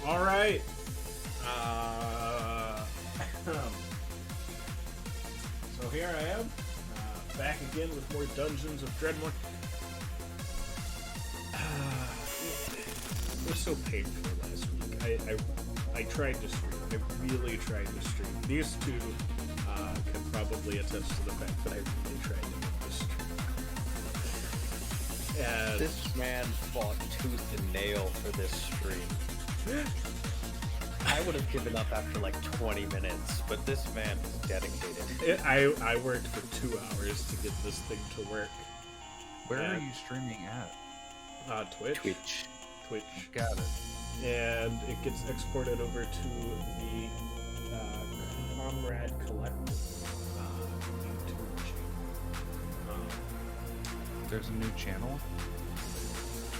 All right. So here I am, back again with more Dungeons of Dreadmore. It was so painful last week. I tried to stream. I really tried to stream. These two can probably attest to the fact that I really tried to make this stream. And This man fought tooth and nail for this stream. I would have given up after like 20 minutes, but this man is dedicated. I worked for 2 hours to get this thing to work. Where are And- you streaming at? Twitch. Got it. And it gets exported over to the Comrade Collective YouTube channel. There's a new channel.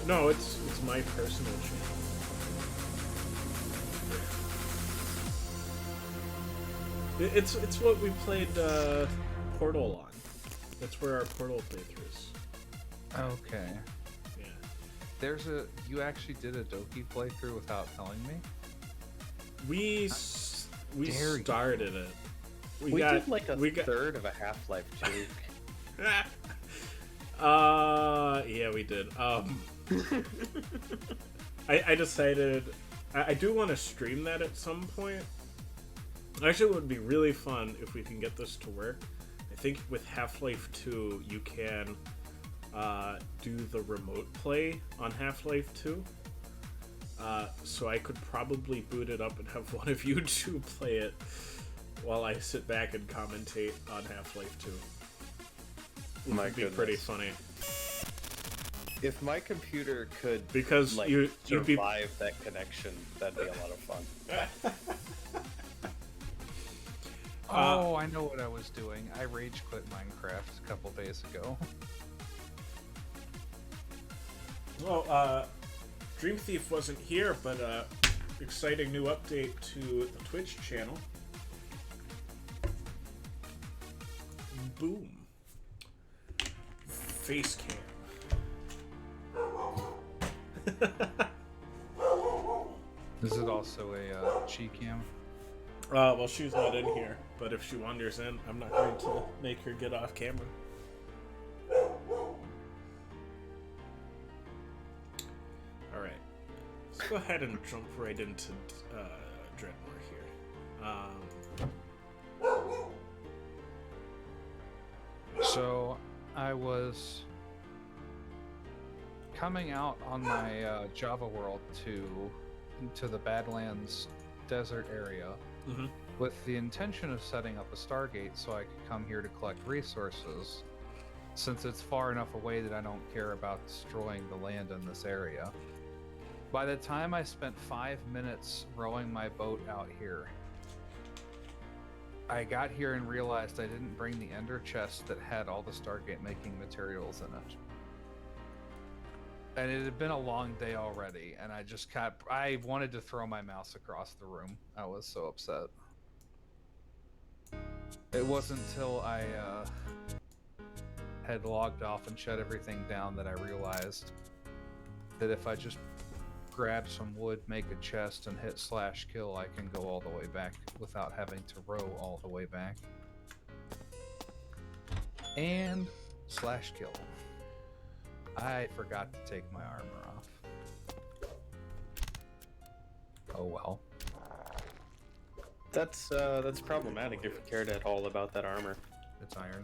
No, it's my personal channel. It's what we played Portal on. That's where our Portal playthroughs. Okay. Yeah. You actually did a Doki playthrough without telling me? We dare you. started it. We did like a third of a Half-Life 2. Yeah, we did. I decided I do want to stream that at some point. Actually, it would be really fun if we can get this to work. I think with Half-Life 2, you can do the remote play on Half-Life 2. So I could probably boot it up and have one of you two play it while I sit back and commentate on Half-Life 2. It My would be goodness. pretty funny. If my computer could Because like you'd be survive that connection, that'd be a lot of fun. Oh, I know what I was doing. I rage quit Minecraft a couple days ago. Well, Dream Thief wasn't here, but exciting new update to the Twitch channel. Boom. Face cam. Is it also a chi cam? Well, she's not in here, but if she wanders in, I'm not going to make her get off camera. Alright. Let's go ahead and jump right into Dreadmore here. So, I was coming out on my Java world to the Badlands desert area Mhm. with the intention of setting up a Stargate so I could come here to collect resources, since it's far enough away that I don't care about destroying the land in this area. By the time I spent 5 minutes rowing my boat out here, I got here and realized I didn't bring the ender chest that had all the Stargate making materials in it. And it had been a long day already, and I wanted to throw my mouse across the room. I was so upset. It wasn't until I had logged off and shut everything down that I realized that if I just grab some wood, make a chest, and hit /kill, I can go all the way back without having to row all the way back. And /kill. I forgot to take my armor off. Oh well. That's problematic if you cared at all about that armor. It's iron.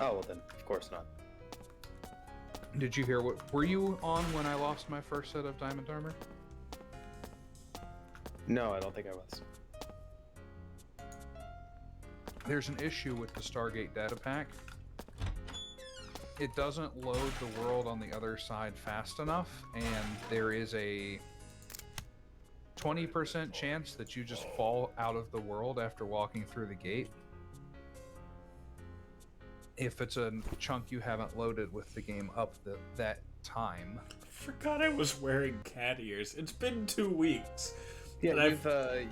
Oh, well then, of course not. Did you hear what? Were you on when I lost my first set of diamond armor? No, I don't think I was. There's an issue with the Stargate data pack. It doesn't load the world on the other side fast enough, and there is a 20% chance that you just fall out of the world after walking through the gate. If it's a chunk you haven't loaded with the game up that time. Forgot I was wearing cat ears. It's been 2 weeks. Yeah, But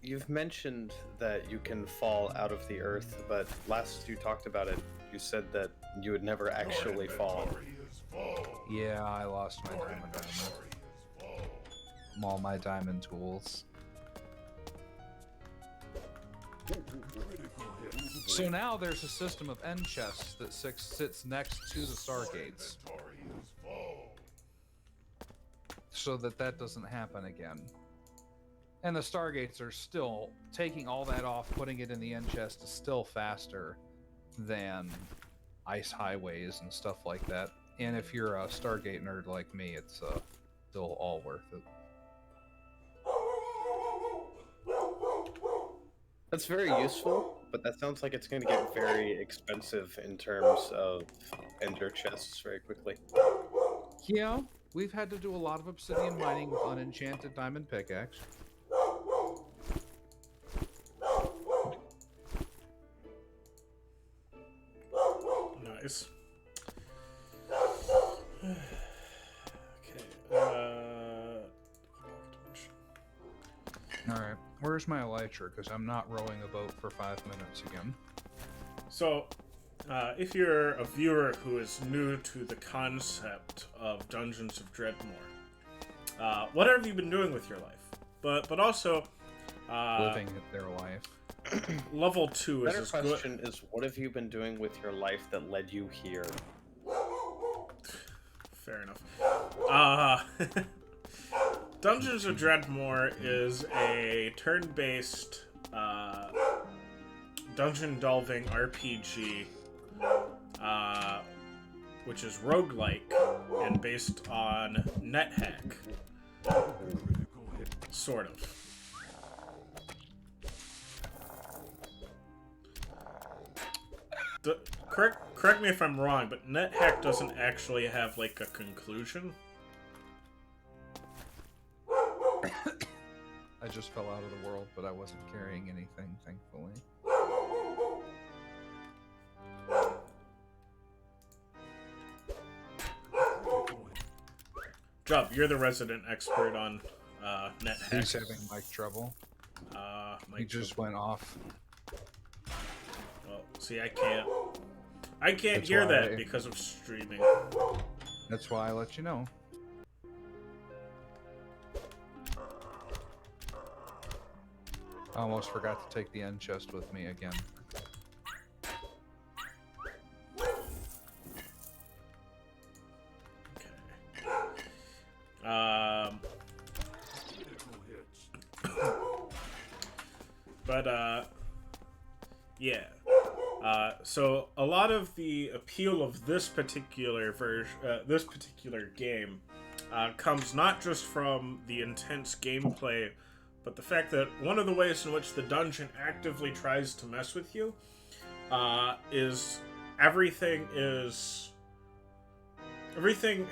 you've mentioned that you can fall out of the earth, but last you talked about it, you said that you would never actually fall. Yeah, I lost my diamond armor. all my diamond tools. So now there's a system of end chests that sits next to the stargates, so that doesn't happen again. And the stargates are still taking all that off, putting it in the end chest is still faster than ice highways and stuff like that. And if you're a Stargate nerd like me, it's still all worth it. That's very useful, but that sounds like it's going to get very expensive in terms of ender chests very quickly. Yeah, we've had to do a lot of obsidian mining with unenchanted diamond pickaxe. Nice. Alright, where's my elytra? Because I'm not rowing a boat for 5 minutes again. So, if you're a viewer who is new to the concept of Dungeons of Dreadmore, what have you been doing with your life? But also, Living their life. level 2 is Better as good. question is, what have you been doing with your life that led you here? Fair enough. Dungeons of Dreadmore is a turn-based dungeon delving RPG, which is roguelike and based on NetHack. Sort of. Correct me if I'm wrong, but NetHack doesn't actually have, like, a conclusion. I just fell out of the world, but I wasn't carrying anything, thankfully. Jub, you're the resident expert on NetHack. He's having mic trouble. He just went off. Well, see, I can't That's hear why- that because of streaming. That's why I let you know. I almost forgot to take the end chest with me again. Okay. But yeah. So a lot of the appeal of this particular this particular game, comes not just from the intense gameplay, but the fact that one of the ways in which the dungeon actively tries to mess with you, is everything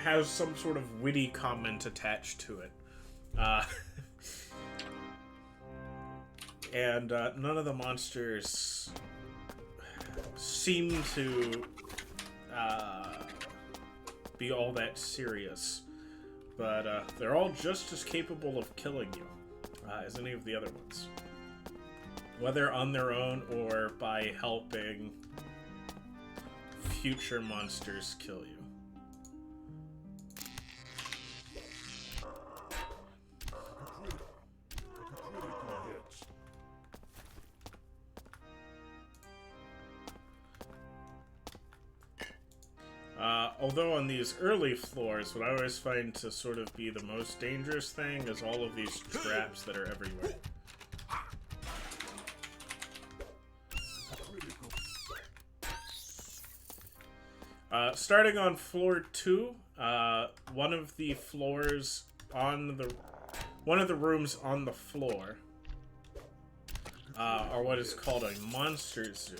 has some sort of witty comment attached to it. And none of the monsters seem to be all that serious, but they're all just as capable of killing you as any of the other ones, whether on their own or by helping future monsters kill you. Although on these early floors, what I always find to sort of be the most dangerous thing is all of these traps that are everywhere. Starting on floor 2, one of the rooms on the floor are what is called a monster zoo,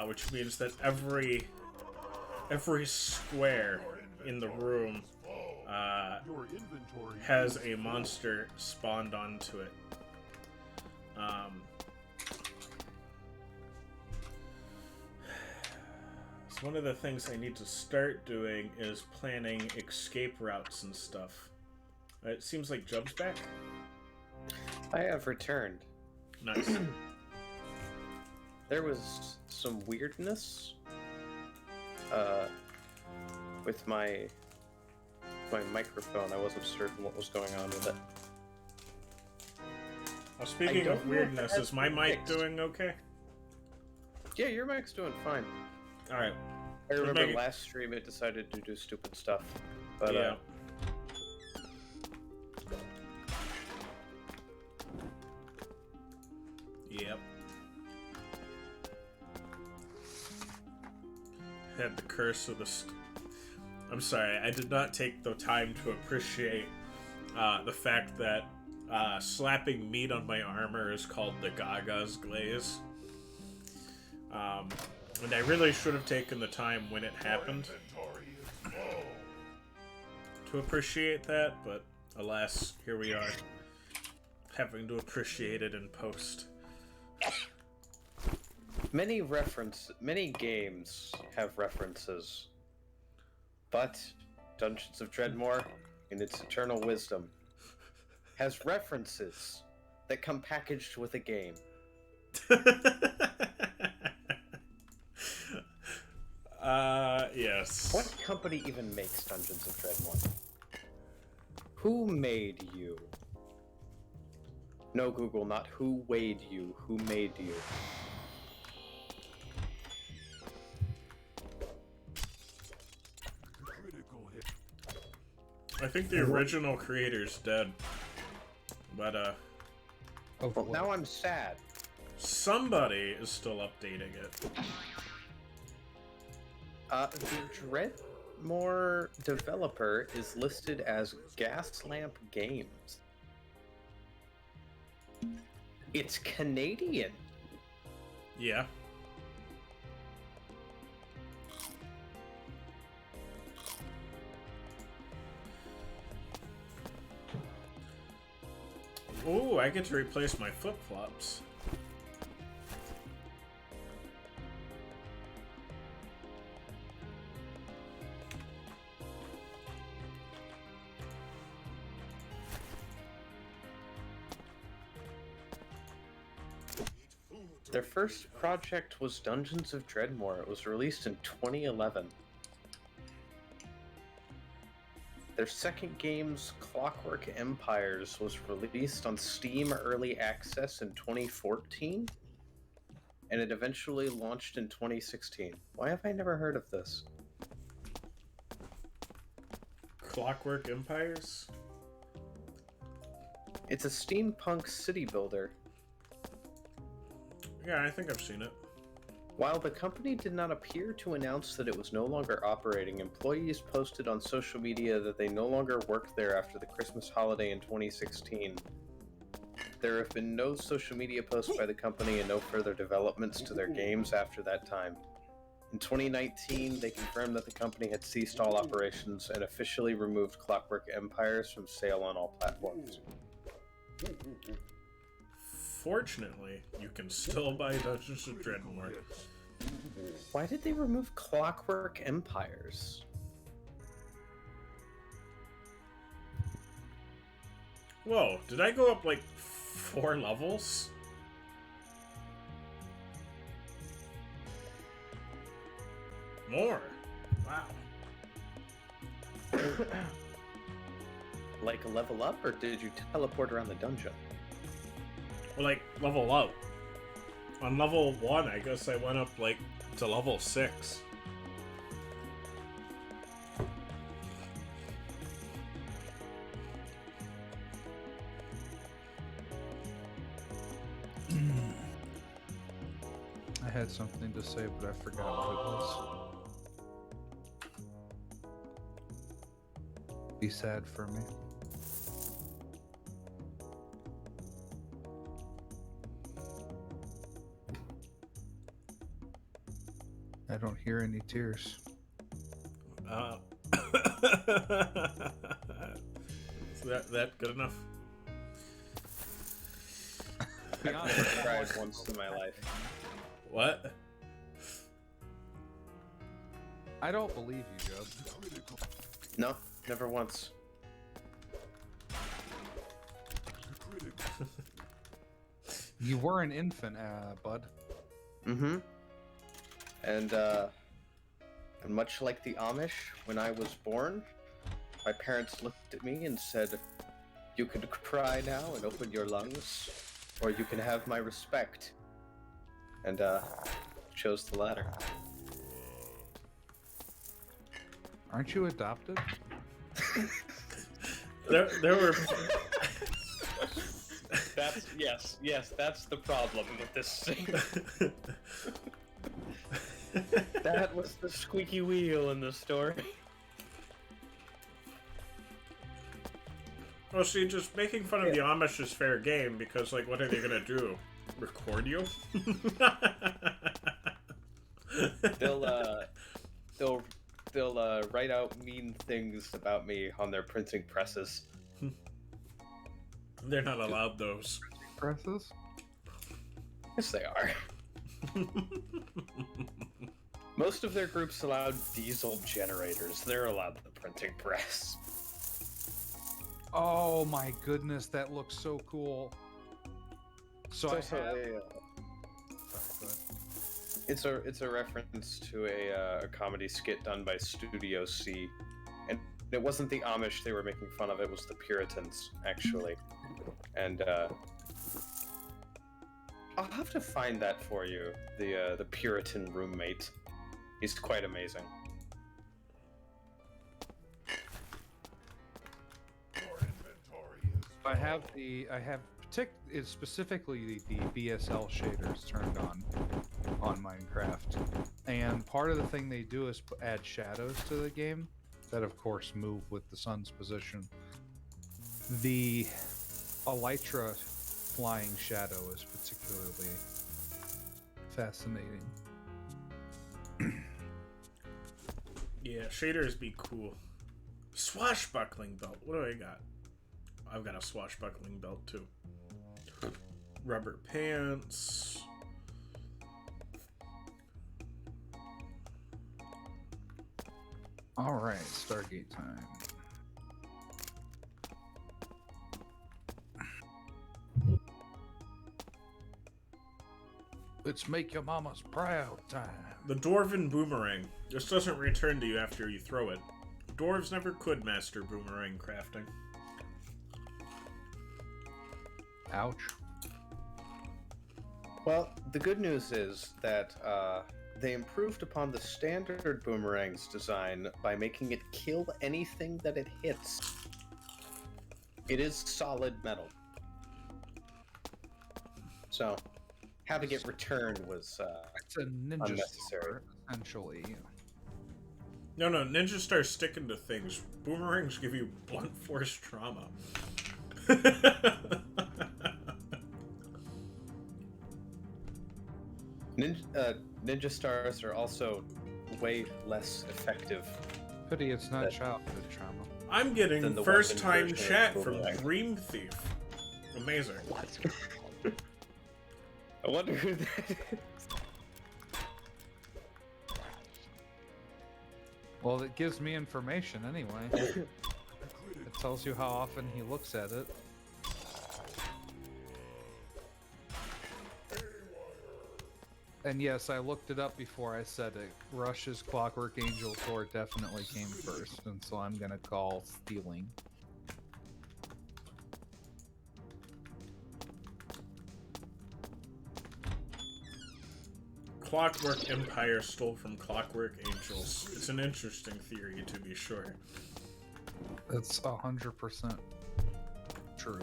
which means that every square in the room has a monster spawned onto it. So one of the things I need to start doing is planning escape routes and stuff. It seems like Jub's back. I have returned. Nice. There was some weirdness with my my microphone. I wasn't certain what was going on with it. Well, speaking don't of know if it weirdness, has is my been mic fixed. doing okay? Yeah, your mic's doing fine. Alright. I remember maybe- last stream it decided to do stupid stuff. But Yeah. Yep. Had the curse of the. I'm sorry, I did not take the time to appreciate the fact that slapping meat on my armor is called the Gaga's Glaze. And I really should have taken the time when it happened to appreciate that, but alas, here we are, having to appreciate it in post. many games have references, but Dungeons of Dreadmore, in its eternal wisdom, has references that come packaged with a game. Yes. What company even makes Dungeons of Dreadmore? Who made you? No, Google, not who weighed you, who made you. I think the original creator's dead. But, Well, now I'm sad. somebody is still updating it. The Dreadmore developer is listed as Gaslamp Games. It's Canadian. Yeah. Ooh, I get to replace my flip-flops. Their first project was Dungeons of Dreadmore. It was released in 2011. Their second game's Clockwork Empires was released on Steam Early Access in 2014, and it eventually launched in 2016. Why have I never heard of this? Clockwork Empires? It's a steampunk city builder. Yeah, I think I've seen it. While the company did not appear to announce that it was no longer operating, employees posted on social media that they no longer worked there after the Christmas holiday in 2016. There have been no social media posts by the company and no further developments to their games after that time. In 2019, they confirmed that the company had ceased all operations and officially removed Clockwork Empires from sale on all platforms. Fortunately, you can still buy Dungeons of Dreadmore. Why did they remove Clockwork Empires? Whoa, did I go up like 4 levels? More. Wow. Like a level up, or did you teleport around the dungeon? Well, like, level up. On level 1, I guess I went up, like, to level 6. I had something to say, but I forgot what it was. Be sad for me. I don't hear any tears. Is that good enough? I've never cried once in my life. What? I don't believe you, Job. No, never once. You were an infant, bud. Mm-hmm. And much like the Amish, when I was born, my parents looked at me and said, "You can cry now and open your lungs, or you can have my respect." And chose the latter. Aren't you adopted? There were. That's yes, that's the problem with this scene. That was the squeaky wheel in the story. Well, see, just making fun of the Amish is fair game because, like, what are they gonna do? Record you? They'll write out mean things about me on their printing presses. They're not allowed those. Presses? Yes, they are. Most of their groups allowed diesel generators. They're allowed the printing press. Oh my goodness, that looks so cool. So I have... It's a reference to a comedy skit done by Studio C, and it wasn't the Amish they were making fun of. It was the Puritans, actually. And I'll have to find that for you. The Puritan roommate. He's quite amazing. I have specifically the BSL shaders turned on Minecraft, and part of the thing they do is add shadows to the game that of course move with the sun's position. The Elytra flying shadow is particularly fascinating. Yeah, shaders be cool. Swashbuckling belt. What do I got? I've got a swashbuckling belt too. Rubber pants. All right, Stargate time. It's make your mama's proud time. The Dwarven Boomerang. This doesn't return to you after you throw it. Dwarves never could master boomerang crafting. Ouch. Well, the good news is that they improved upon the standard boomerang's design by making it kill anything that it hits. It is solid metal. So, having it returned was It's a ninja unnecessary. star, essentially. No, ninja stars sticking to things. Boomerangs give you blunt force trauma. Ninja stars are also way less effective. Pity it's not childhood trauma. I'm Than getting the first weapon time version of chat from Boomerang. Dream Thief. Amazing. I wonder who that is. Well, it gives me information anyway. It tells you how often he looks at it. And yes, I looked it up before I said it. Rush's Clockwork Angel Core definitely came first, and so I'm gonna call stealing. Clockwork Empire stole from Clockwork Angels. It's an interesting theory, to be sure. That's 100% true.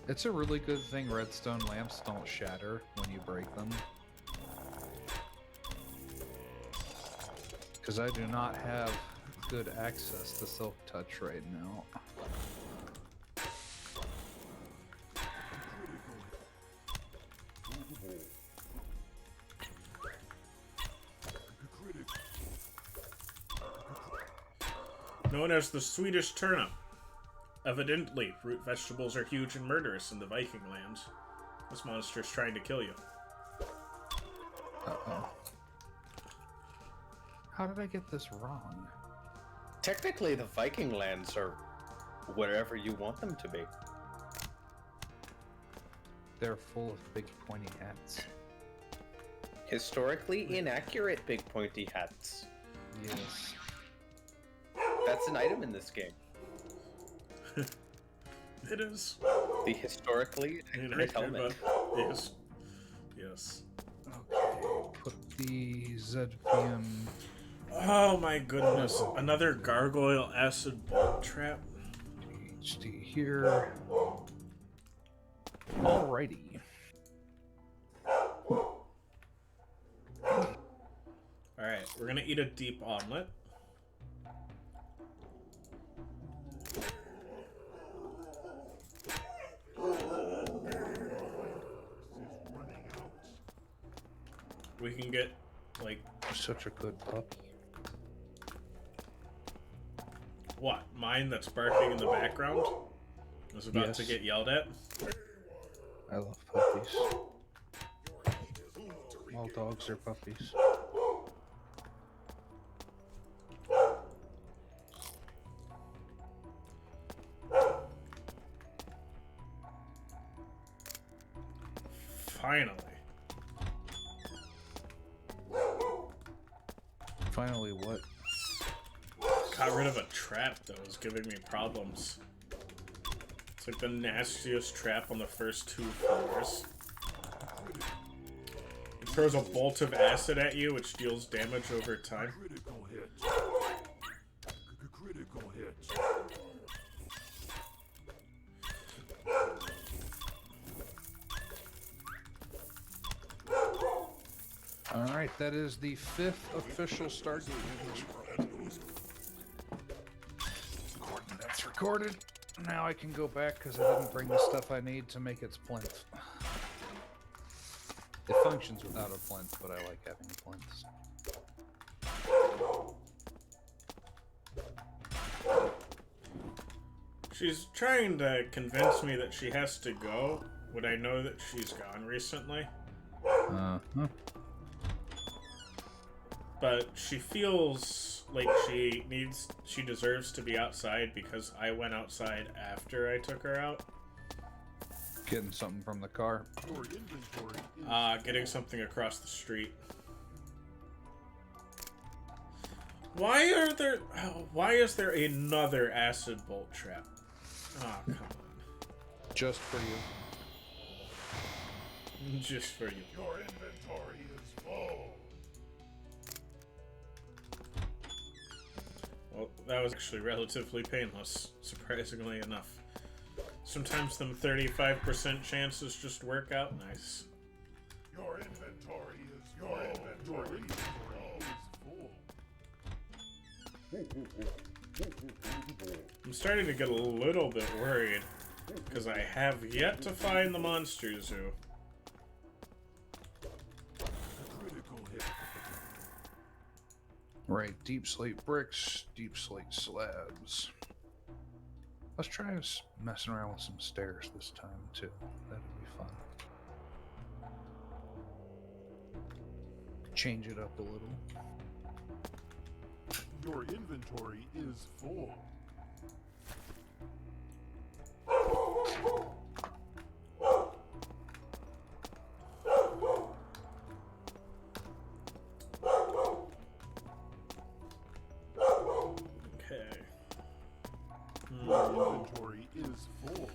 It's a really good thing redstone lamps don't shatter when you break them. Because I do not have good access to Silk Touch right now. Known as the Swedish turnip. Evidently, root vegetables are huge and murderous in the Viking lands. This monster's trying to kill you. Uh-oh. How did I get this wrong? Technically, the Viking lands are wherever you want them to be. They're full of big pointy hats. Historically inaccurate big pointy hats. Yes. That's an item in this game. It is. The historically accurate helmet. Yes. Yes. Okay. Put the ZPM. Oh my goodness. Another gargoyle acid bolt trap. HD here. Alrighty. Alright, we're gonna eat a deep omelet. We can get, like, Such a good puppy. what? Mine that's barking in the background? Was about to Yes. get yelled at? I love puppies. All dogs are puppies. Finally. Finally, what? Got rid of a trap that was giving me problems. It's like the nastiest trap on the first 2 floors. It throws a bolt of acid at you, which deals damage over time. Critical hit. Critical hit. Alright, that is the 5th official Stargate release. That's recorded. Now I can go back because I didn't bring the stuff I need to make its plinth. It functions without a plinth, but I like having plinths. She's trying to convince me that she has to go when I know that she's gone recently. Uh-huh. But she feels like she deserves to be outside because I went outside after I took her out. Getting something from the car. Your inventory is Getting something across the street. Why is there another acid bolt trap? Oh, come on. Just for you. Just for you. your inventory is full. Well, that was actually relatively painless, surprisingly enough. Sometimes them 35% chances just work out nice. Your inventory is full. Your inventory is full. I'm starting to get a little bit worried, because I have yet to find the monster zoo. Critical hit. Right, deep slate bricks, deep slate slabs. Let's try messing around with some stairs this time, too. That'd be fun. Change it up a little. Your inventory is full. Okay. Your inventory is full.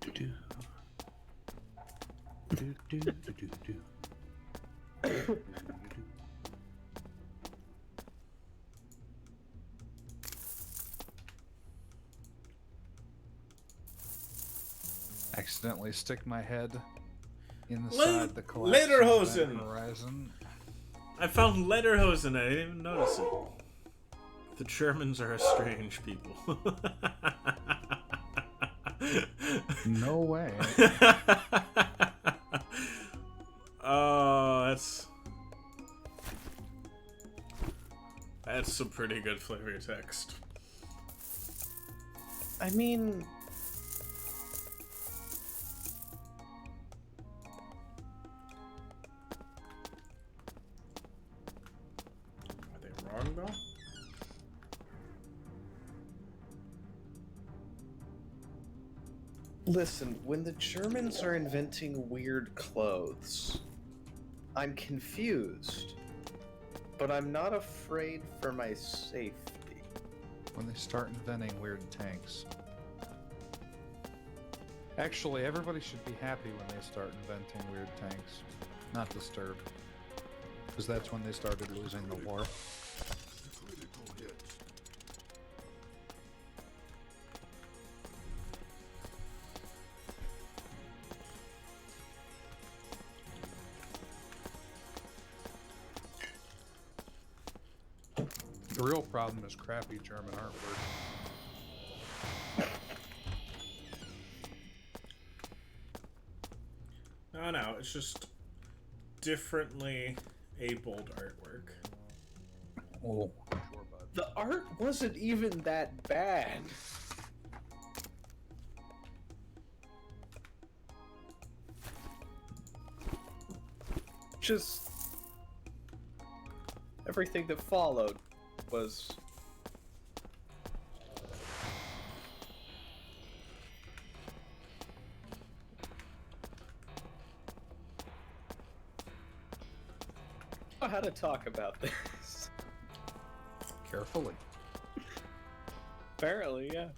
Do. Do, do, do, do, do. Accidentally stick my head inside the collapsing Lederhosen! event horizon. I found Lederhosen, I didn't even notice it. The Germans are a strange people. No way. Oh, that's some pretty good flavor text. I mean, Are they wrong though? Listen, when the Germans are inventing weird clothes, I'm confused, but I'm not afraid for my safety. When they start inventing weird tanks. Actually, everybody should be happy when they start inventing weird tanks, not disturbed. Because that's when they started losing the war. Critical hit. The real problem is crappy German artwork. No, it's just differently abled artwork. Oh, sure, bud. The art wasn't even that bad. Just everything that followed was how to talk about this. Carefully. Apparently, yeah.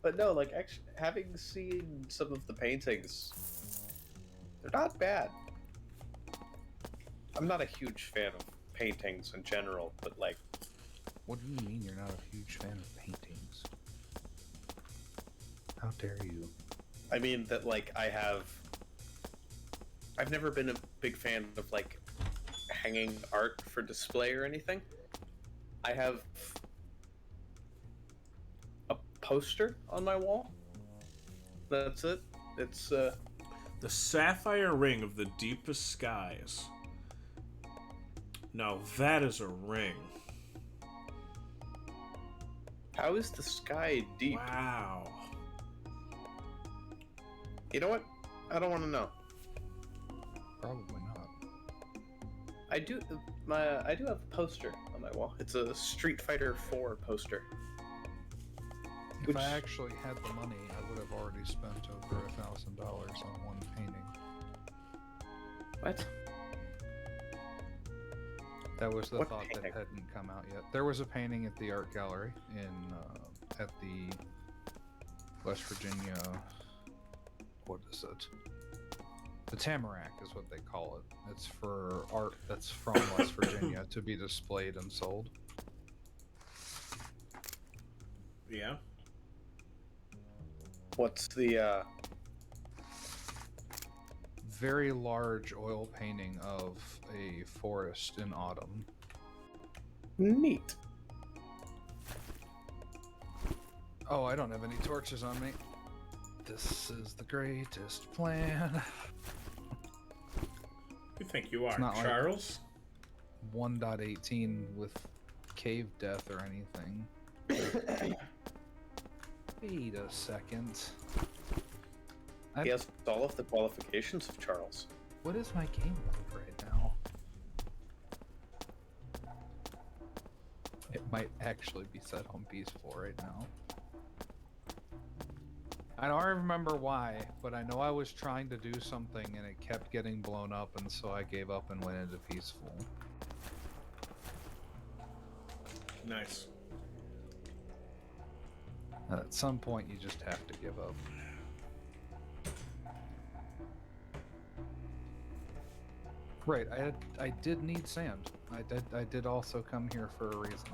But no, like, actually, having seen some of the paintings, they're not bad. I'm not a huge fan of paintings in general, but like, What do you mean you're not a huge fan of paintings? How dare you? I mean that like I've never been a big fan of like hanging art for display or anything. I have a poster on my wall. That's it. It's The sapphire ring of the deepest skies. Now that is a ring. how is the sky deep? Wow. You know what? I don't want to know. Probably not. I do have a poster on my wall. It's a Street Fighter 4 poster. If Which- I actually had the money, I would have already spent over $1,000 on one painting. What? That was the What thought painting? that hadn't come out yet. There was a painting at the art gallery in at the West Virginia. What is it? The Tamarack is what they call it. It's for art that's from West Virginia to be displayed and sold. Yeah. What's the Very large oil painting of a forest in autumn. neat? Oh, I don't have any torches on me. This is the greatest plan. You think you are, not like- Charles? 1.18 with cave death or anything. Wait a second. He has all of the qualifications of Charles. What is my game mode right now? It might actually be set on peaceful right now. I don't remember why, but I know I was trying to do something and it kept getting blown up, and so I gave up and went into peaceful. Nice. At some point, you just have to give up. Right, I did need sand. I did also come here for a reason.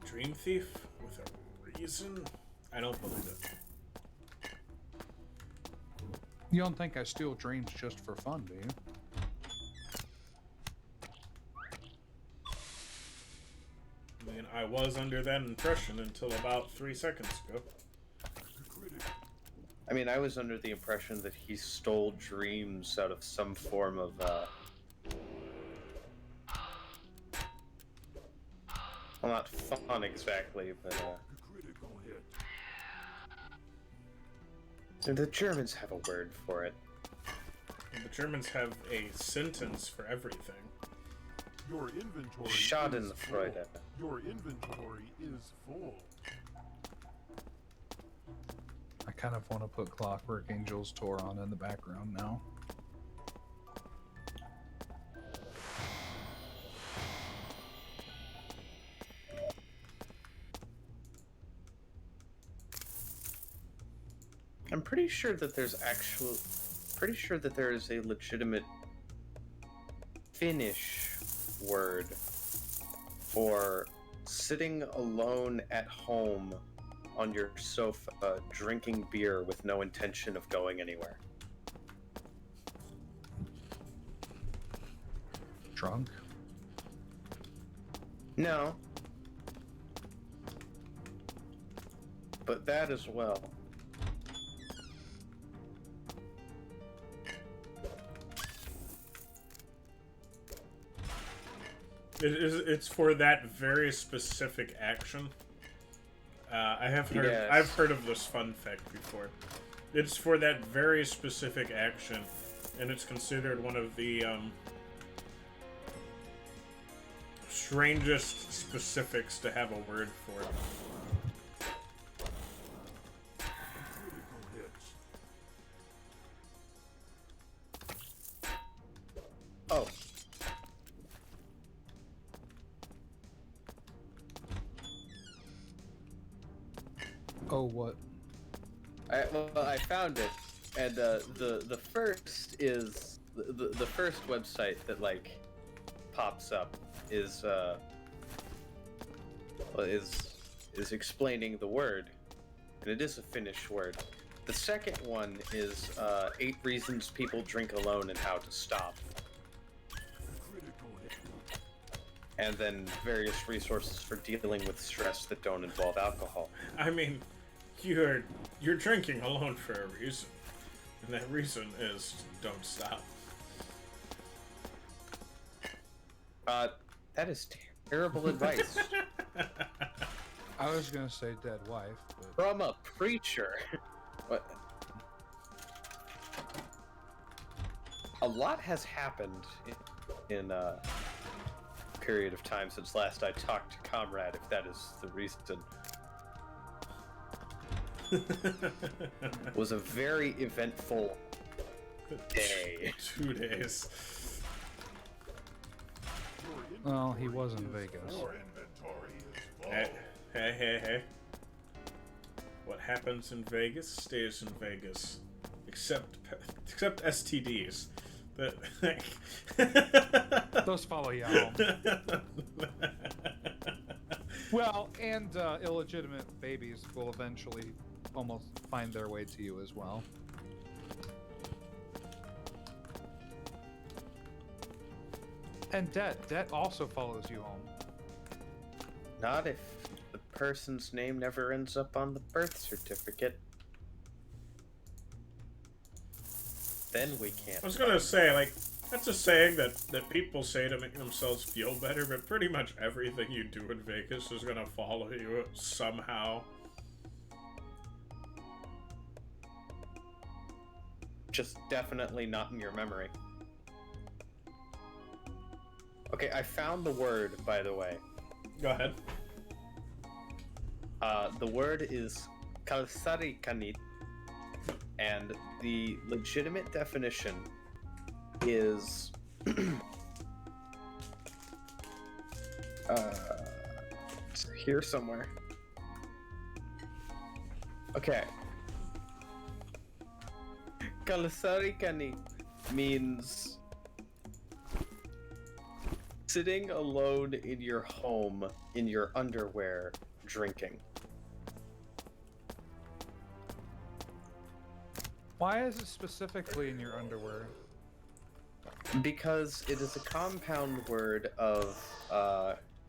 Dream Thief with a reason? I don't believe it. You don't think I steal dreams just for fun, do you? I mean, I was under that impression until about 3 seconds ago. I mean, I was under the impression that he stole dreams out of some form of, well, not fun exactly, but, Critical hit. The Germans have a word for it. The Germans have a sentence for everything. Your inventory Schadenfreude. is full. Your inventory is full. I kind of want to put Clockwork Angel's tour on in the background now. I'm pretty sure that there is a legitimate Finnish word for sitting alone at home on your sofa drinking beer with no intention of going anywhere. Drunk? No. But that as well. It's for that very specific action. I have heard. Yes. I've heard of this fun fact before. It's for that very specific action, and it's considered one of the strangest specifics to have a word for. Critical hits. Oh. Oh, what? I found it, and the first is the first website that like pops up is explaining the word, and it is a Finnish word. The second one is 8 reasons people drink alone and how to stop, Critical hit. and then various resources for dealing with stress that don't involve alcohol. I mean, you're drinking alone for a reason, and that reason is don't stop. That is terrible advice I was gonna say dead wife, but from a preacher. What? A lot has happened in a period of time since last I talked to Comrade, if that is the reason. It was a very eventful day. 2 days. Your well, he inventory was in is Vegas. full. Your inventory is full. Hey. What happens in Vegas stays in Vegas, except STDs. But Those follow you home. Well, and illegitimate babies will eventually almost find their way to you as well. And debt also follows you home. Not if the person's name never ends up on the birth certificate. Then we can't. I was gonna say, like, that's a saying that people say to make themselves feel better, but pretty much everything you do in Vegas is gonna follow you somehow. Just definitely not in your memory. Okay, I found the word, by the way. Go ahead. The word is kalsarikanit, and the legitimate definition is it's here somewhere. Okay. Kalsarikanit means sitting alone in your home in your underwear drinking. Why is it specifically in your underwear? Because it is a compound word of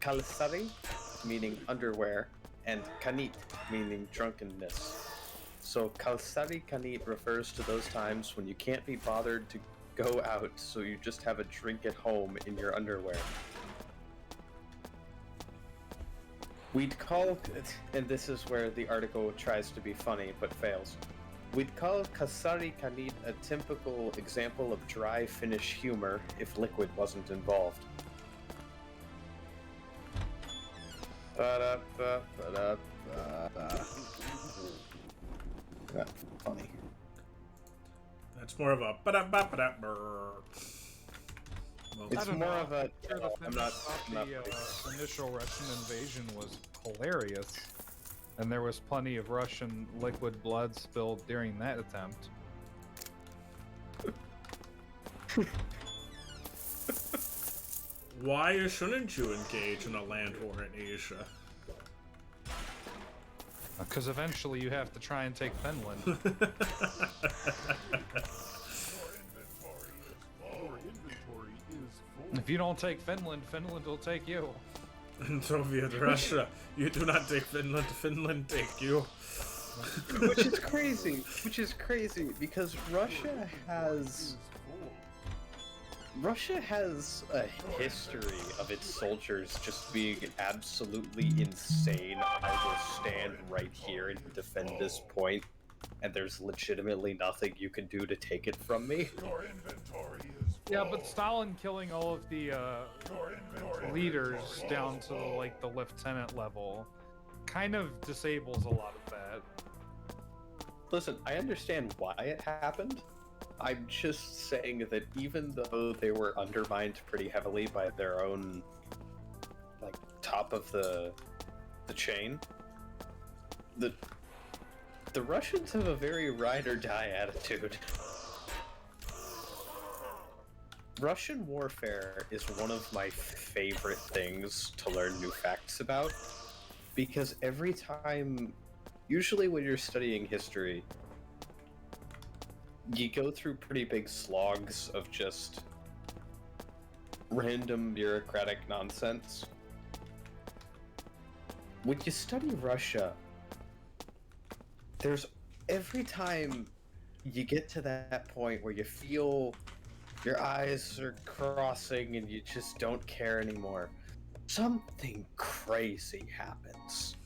kalsari, meaning underwear, and kanit, meaning drunkenness. So kalsari kanit refers to those times when you can't be bothered to go out, so you just have a drink at home in your underwear. We'd call, and this is where the article tries to be funny but fails. We'd call Kasari Kanit a typical example of dry Finnish humor if liquid wasn't involved. That's funny. That's more of a ba-da-ba-ba-da brr. Well, It's don't more know. of a. Sure, the I'm Finnish not. thought I'm not the initial Russian invasion was hilarious, and there was plenty of Russian liquid blood spilled during that attempt. why shouldn't you engage in a land war in Asia? Because eventually you have to try and take Finland. Your inventory is full. If you don't take Finland, Finland will take you. In Soviet Russia, you do not take Finland, Finland take you. Which is crazy. Which is crazy because Russia has a history of its soldiers just being absolutely insane. I will stand right here and defend this point, and there's legitimately nothing you can do to take it from me. Your inventory is full. Yeah, but Stalin killing all of the Your inventory leaders is full. down to like the lieutenant level kind of disables a lot of that. Listen, I understand why it happened. I'm just saying that even though they were undermined pretty heavily by their own, like, top of the chain, the Russians have a very ride or die attitude. Russian warfare is one of my favorite things to learn new facts about, because every time, usually when you're studying history, you go through pretty big slogs of just random bureaucratic nonsense. When you study Russia, there's every time you get to that point where you feel your eyes are crossing and you just don't care anymore, something crazy happens.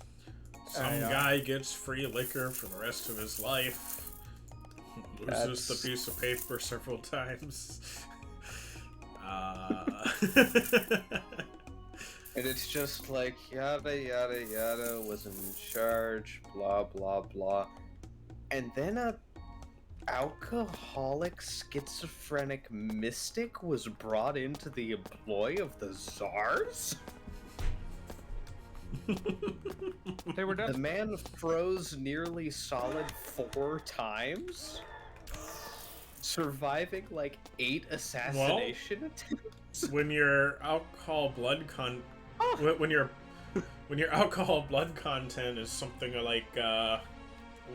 Some guy gets free liquor for the rest of his life. Loses the piece of paper several times. And it's just like, yada yada yada was in charge, blah blah blah. And then a alcoholic schizophrenic mystic was brought into the employ of the czars? They were The desperate. man froze nearly solid 4 times, surviving like 8 assassination attempts. When your alcohol blood when your alcohol blood content is something like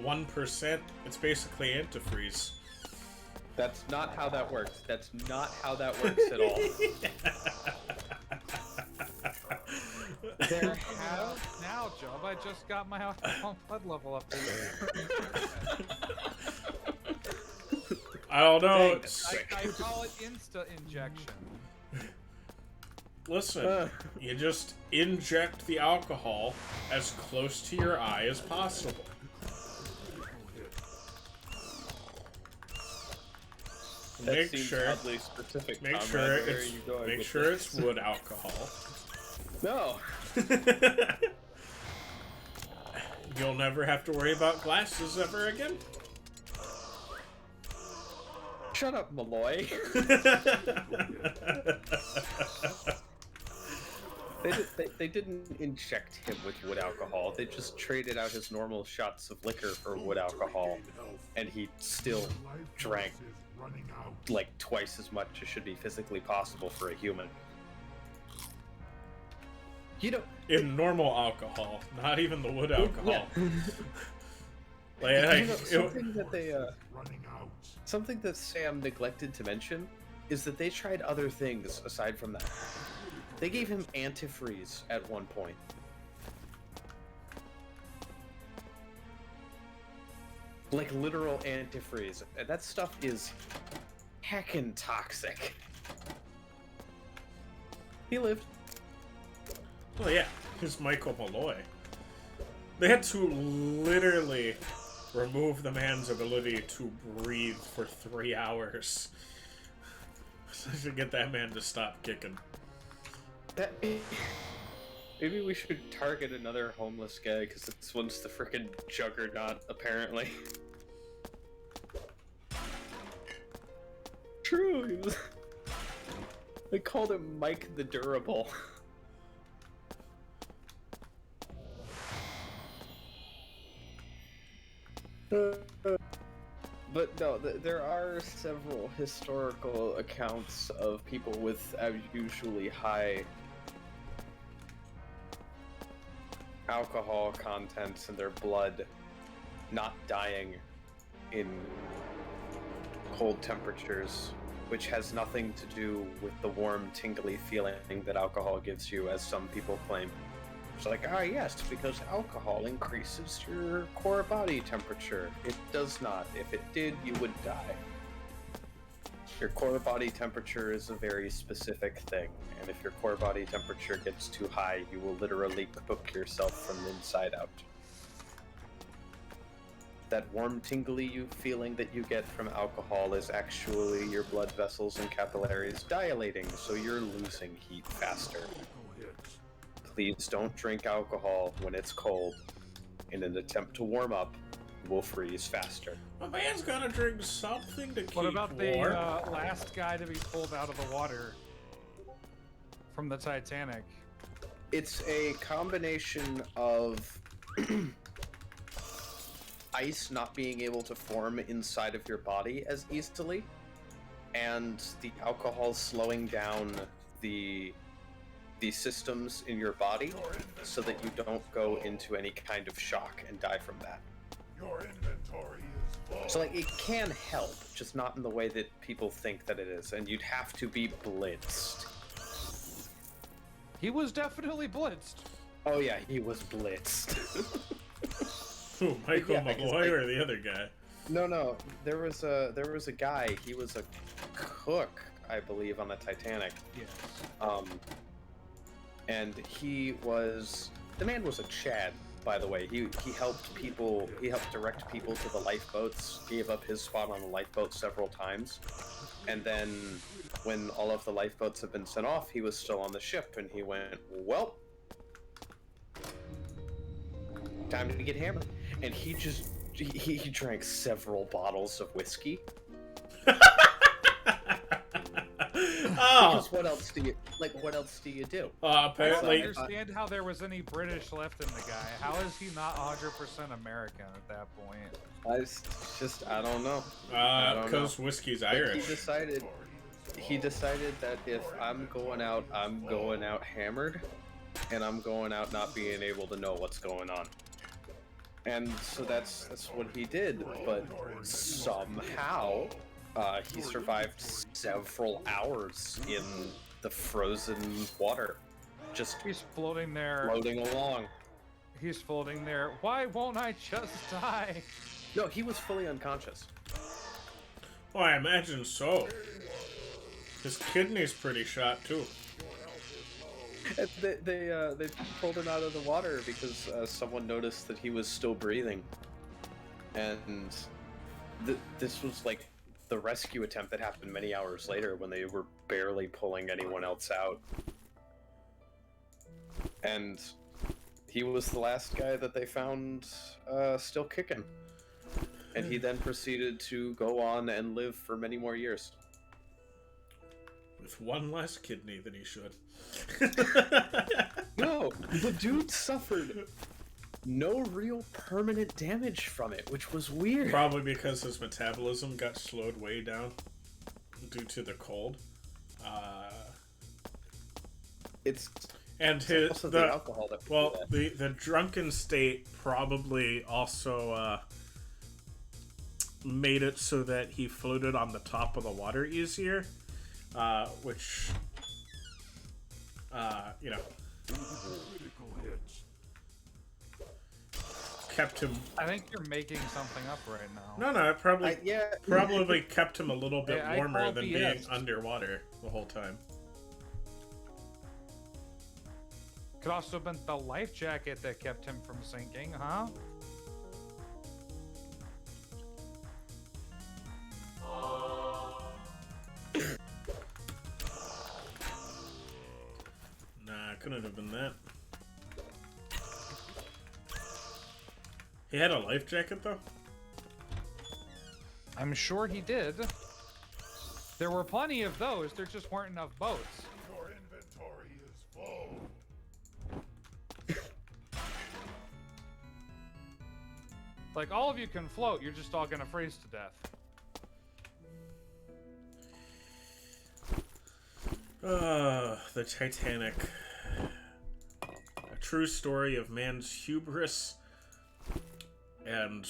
1%, it's basically antifreeze. That's not how that works. That's not how that works at all. There have now, Job. I just got my alcohol blood level up there. I don't know. Dang, It's, I call it insta injection. listen, you just inject the alcohol as close to your eye as possible. That Make seems sure, oddly specific. make Conrad. sure Where are it's you going make with sure this? it's wood alcohol. No. You'll never have to worry about glasses ever again. Shut up, Malloy. They didn't inject him with wood alcohol. They just traded out his normal shots of liquor for wood alcohol, and he still drank Is running out. like twice as much as should be physically possible for a human. You know, In normal alcohol, not even the wood alcohol. Like, you know, something that they Running out. something that Sam neglected to mention is that they tried other things aside from that. They gave him antifreeze at one point. Like literal antifreeze. And that stuff is heckin' toxic. He lived. Well, yeah, he's Michael Malloy. They had to literally remove the man's ability to breathe for 3 hours. To get that man to stop kicking. That maybe we should target another homeless guy because this one's the frickin' juggernaut, apparently. True, he was. They called him Mike the Durable. But no, there are several historical accounts of people with unusually high alcohol contents in their blood not dying in cold temperatures, which has nothing to do with the warm, tingly feeling that alcohol gives you, as some people claim. It's like, yes, because alcohol increases your core body temperature. It does not. If it did, you would die. Your core body temperature is a very specific thing, and if your core body temperature gets too high, you will literally cook yourself from the inside out. That warm, tingly feeling that you get from alcohol is actually your blood vessels and capillaries dilating, so you're losing heat faster. Please don't drink alcohol when it's cold. In an attempt to warm up, you will freeze faster. My man's gotta drink something to keep What about warm. the last guy to be pulled out of the water from the Titanic? It's a combination of ice not being able to form inside of your body as easily, and the alcohol slowing down the systems in your body so that you don't go into any kind of shock and die from that. Your inventory is full. So, like, it can help, just not in the way that people think that it is, and you'd have to be blitzed. He was definitely blitzed. Oh yeah, he was blitzed. Who, Michael Yeah, 'cause, McCoy or the other guy? No, there was a guy, he was a cook, I believe, on the Titanic. Yes. And the man was a Chad, by the way. He helped direct people to the lifeboats, gave up his spot on the lifeboat several times. And then when all of the lifeboats have been sent off, he was still on the ship, and he went, well, time to get hammered. And he drank several bottles of whiskey. Oh, Oh. Because what else do you do? I don't apparently. understand how there was any British left in the guy. How is he not 100% American at that point? I don't know. I don't Because whiskey's But Irish. he decided that if I'm going out hammered, and I'm going out not being able to know what's going on. And so that's what he did, but somehow he survived several hours in the frozen water, just He's floating there. floating along. He's floating there. Why won't I just die? No, he was fully unconscious. Oh, I imagine so. His kidney's pretty shot too. And they pulled him out of the water because someone noticed that he was still breathing, and this was like the rescue attempt that happened many hours later when they were barely pulling anyone else out, and he was the last guy that they found still kicking, and he then proceeded to go on and live for many more years. With one less kidney than he should. No, the dude suffered no real permanent damage from it, which was weird. Probably because his metabolism got slowed way down due to the cold. It's And his also the alcohol that well, that. the drunken state probably also made it so that he floated on the top of the water easier, which you know, Critical hits. kept him. I think you're making something up right now. No, it probably Yeah, probably kept him a little bit Yeah, I warmer call than BS. being underwater the whole time. Could also have been the life jacket that kept him from sinking, huh? than that. He had a life jacket, though? I'm sure he did. There were plenty of those, there just weren't enough boats. Your inventory is full. Like, all of you can float, you're just all gonna freeze to death. The Titanic. A true story of man's hubris and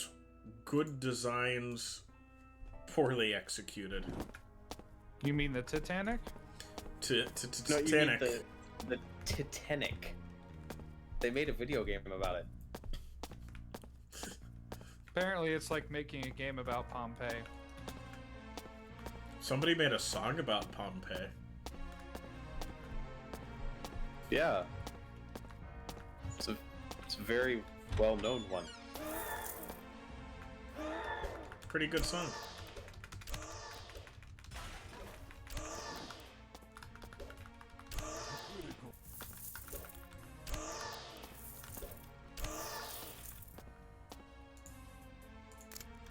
good designs poorly executed. You mean the Titanic? No, you mean Titanic. the Titanic. They made a video game about it. Apparently it's like making a game about Pompeii. Somebody made a song about Pompeii. Yeah. It's a very well-known one. Pretty good song.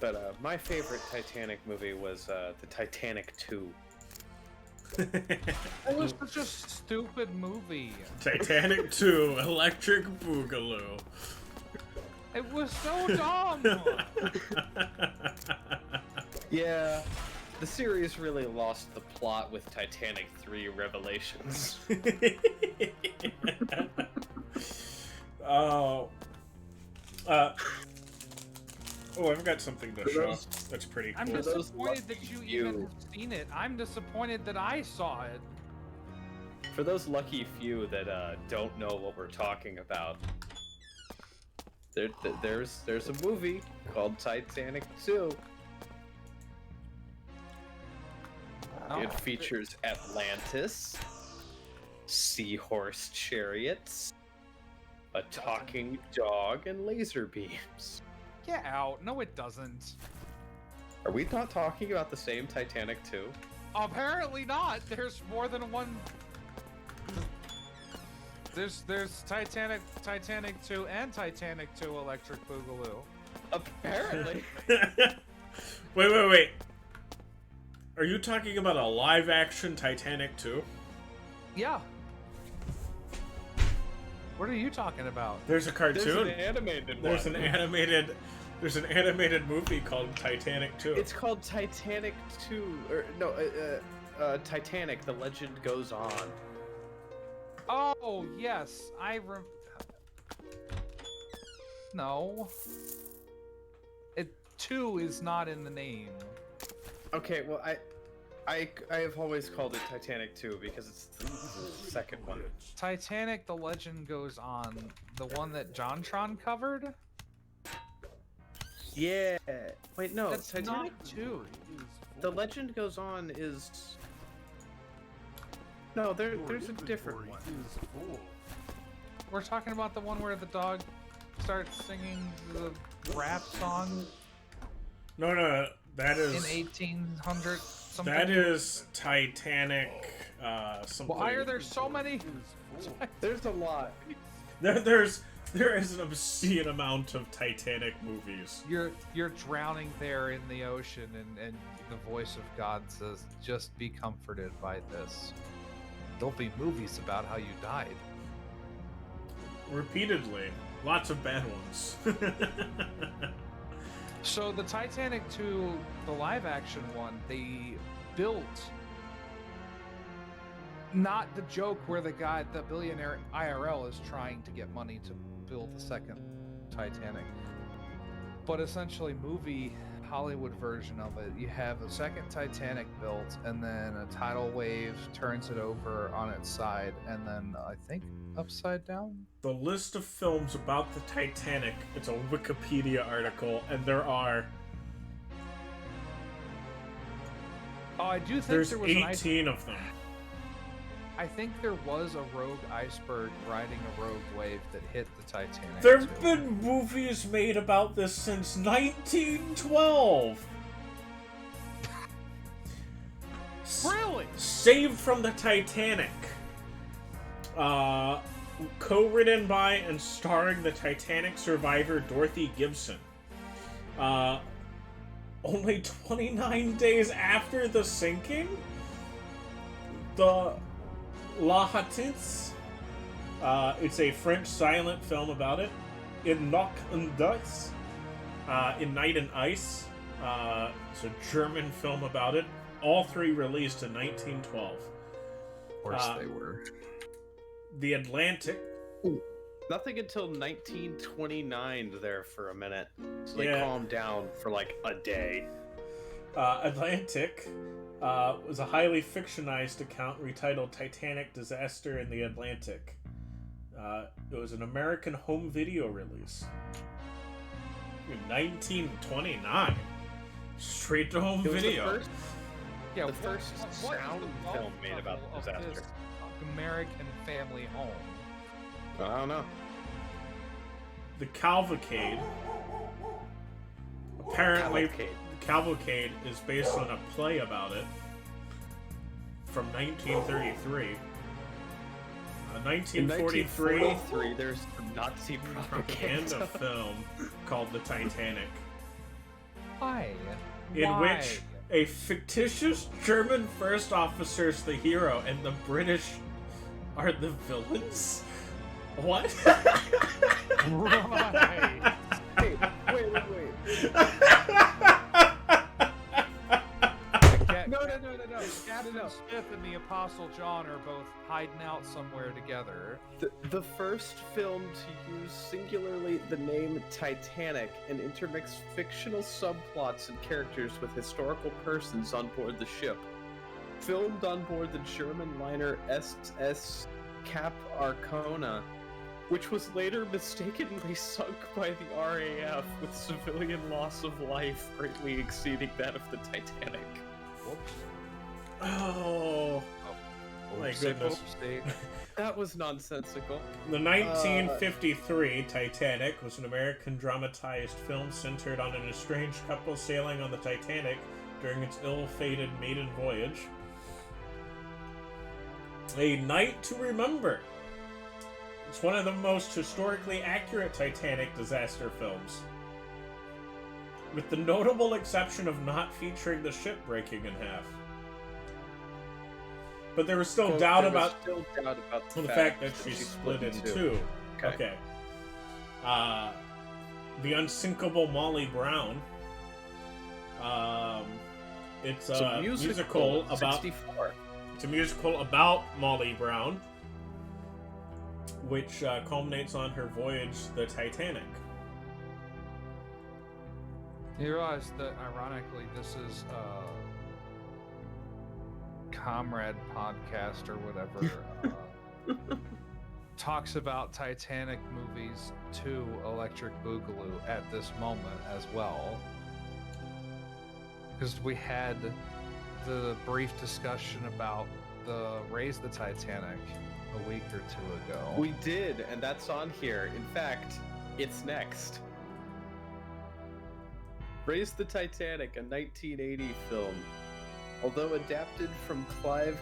But my favorite Titanic movie was the Titanic 2. It was such a stupid movie. Titanic 2, Electric Boogaloo. It was so dumb. Yeah, the series really lost the plot with Titanic 3 Revelations. Oh. Oh, I've got something to show. That's pretty cool. I'm those disappointed that lucky you even few. have seen it. I'm disappointed that I saw it. For those lucky few that don't know what we're talking about, there's a movie called Titanic 2. Oh. It features Atlantis, seahorse chariots, a talking dog, and laser beams. Get out. No, it doesn't. Are we not talking about the same Titanic 2? Apparently not. There's more than one. There's Titanic 2 and Titanic 2 Electric Boogaloo. Apparently. Wait. Are you talking about a live-action Titanic 2? Yeah. What are you talking about? There's a cartoon. There's an animated There's one. an animated movie called Titanic 2. It's called Titanic 2, or no, Titanic, The Legend Goes On. Oh, yes. No. 2 is not in the name. Okay, well, I have always called it Titanic 2 because it's the second one. Titanic, The Legend Goes On. The one that JonTron covered? Yeah. Wait, no. That's Titanic. not 2. The Legend Goes On is. No, there's a different one. We're talking about the one where the dog starts singing the rap song No, that is... in 1800 something. That is Titanic, something... Why are there so many? There's a lot. There is an obscene amount of Titanic movies. You're drowning there in the ocean, and the voice of God says, "Just be comforted by this. There'll be movies about how you died." Repeatedly. Lots of bad ones. So the Titanic 2, the live-action one, they built not the joke where the billionaire IRL is trying to get money to build the second Titanic, but essentially movie Hollywood version of it. You have a second Titanic built, and then a tidal wave turns it over on its side, and then I think upside down. The list of films about the Titanic, it's a Wikipedia article, and there are... Oh, I do think There's there was an 18 of them. I think there was a rogue iceberg riding a rogue wave that hit the Titanic. There too. have been movies made about this since 1912! Really? Saved from the Titanic. co-written by and starring the Titanic survivor Dorothy Gibson. Only 29 days after the sinking, the La Hatisse, it's a French silent film about it, in Noch und Dutz, in Night and Ice, it's a German film about it, all three released in 1912. Of course they were. The Atlantic. Nothing until 1929 there for a minute. So they Yeah. calmed down for like a day. Atlantic was a highly fictionized account retitled Titanic Disaster in the Atlantic. It was an American home video release. In 1929. Straight to home It was video. the first Yeah, The first sound is film made about the of disaster. this American family home. I don't know. The Cavalcade. Apparently, Cavalcade. The Cavalcade is based on a play about it from 1933. In 1943, 1943, there's Nazi propaganda propaganda. film called The Titanic, Why? in Why? which a fictitious German first officer is the hero and the British are the villains. What? Right. Hey, wait. No. Captain Smith and the Apostle John are both hiding out somewhere together. The first film to use singularly the name Titanic and intermix fictional subplots and characters with historical persons on board the ship. Filmed on board the German liner SS Cap Arcona, which was later mistakenly sunk by the RAF with civilian loss of life greatly exceeding that of the Titanic. Whoops. Oh, my Oopsie, goodness. oopsie. That was nonsensical. The 1953 Titanic was an American dramatized film centered on an estranged couple sailing on the Titanic during its ill-fated maiden voyage. A Night to Remember. It's one of the most historically accurate Titanic disaster films, with the notable exception of not featuring the ship breaking in half. But there was still Well, doubt there was about still doubt about the fact that she split in two. Okay. The Unsinkable Molly Brown. It's a musical about 64. it's a musical about Molly Brown, which culminates on her voyage, the Titanic. You realize that, ironically, this is Comrade podcast or whatever talks about Titanic movies to Electric Boogaloo at this moment as well, because we had the brief discussion about the Raise the Titanic a week or two ago. We did, and that's on here. In fact, it's next. Raise the Titanic, a 1980 film. Although adapted from Clive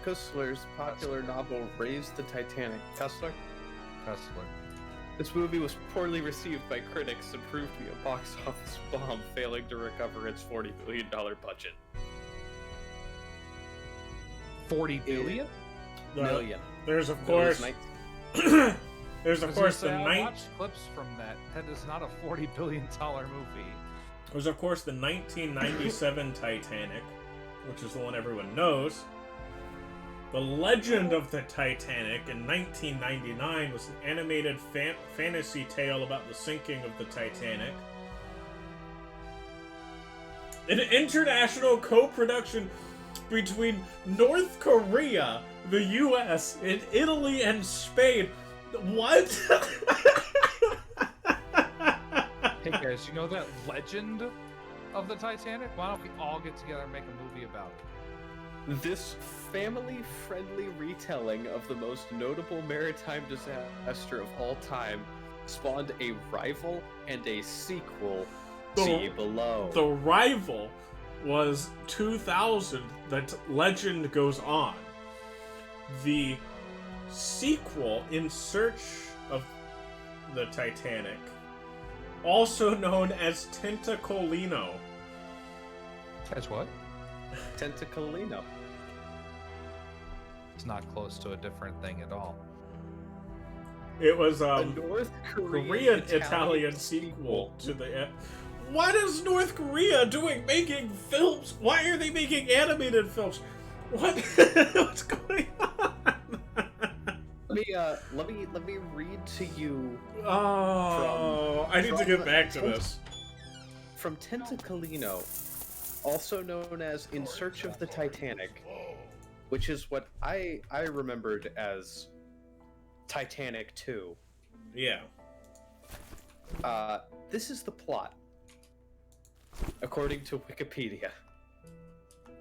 Cussler's popular novel Raise the Titanic. Cussler? Kessler. This movie was poorly received by critics and proved to be a box office bomb, failing to recover its $40 billion budget. 40 billion? Million. There's of It was course 19 there's of course the I watched clips from that. That is not a $40 billion movie. There's of course the 1997 Titanic, which is the one everyone knows. The Legend of the Titanic in 1999 was an animated fantasy tale about the sinking of the Titanic. An international co-production between North Korea, the US, and Italy and Spain. What? Hey guys, you know that legend of the Titanic? Why don't we all get together and make a movie about it? This family-friendly retelling of the most notable maritime disaster of all time spawned a rival and a sequel. See below. The rival was 2000, that Legend Goes On. The sequel, In Search of the Titanic, also known as Tentacolino. As what? Tentacolino. It's not close to a different thing at all. It was A North Korean Italian sequel to the. What is North Korea doing making films? Why are they making animated films? What? What's going on? Let me read to you Oh, I need to get back to this. from Tentacolino, also known as In Search of the Titanic, which is what I remembered as Titanic 2. Yeah. This is the plot, according to Wikipedia.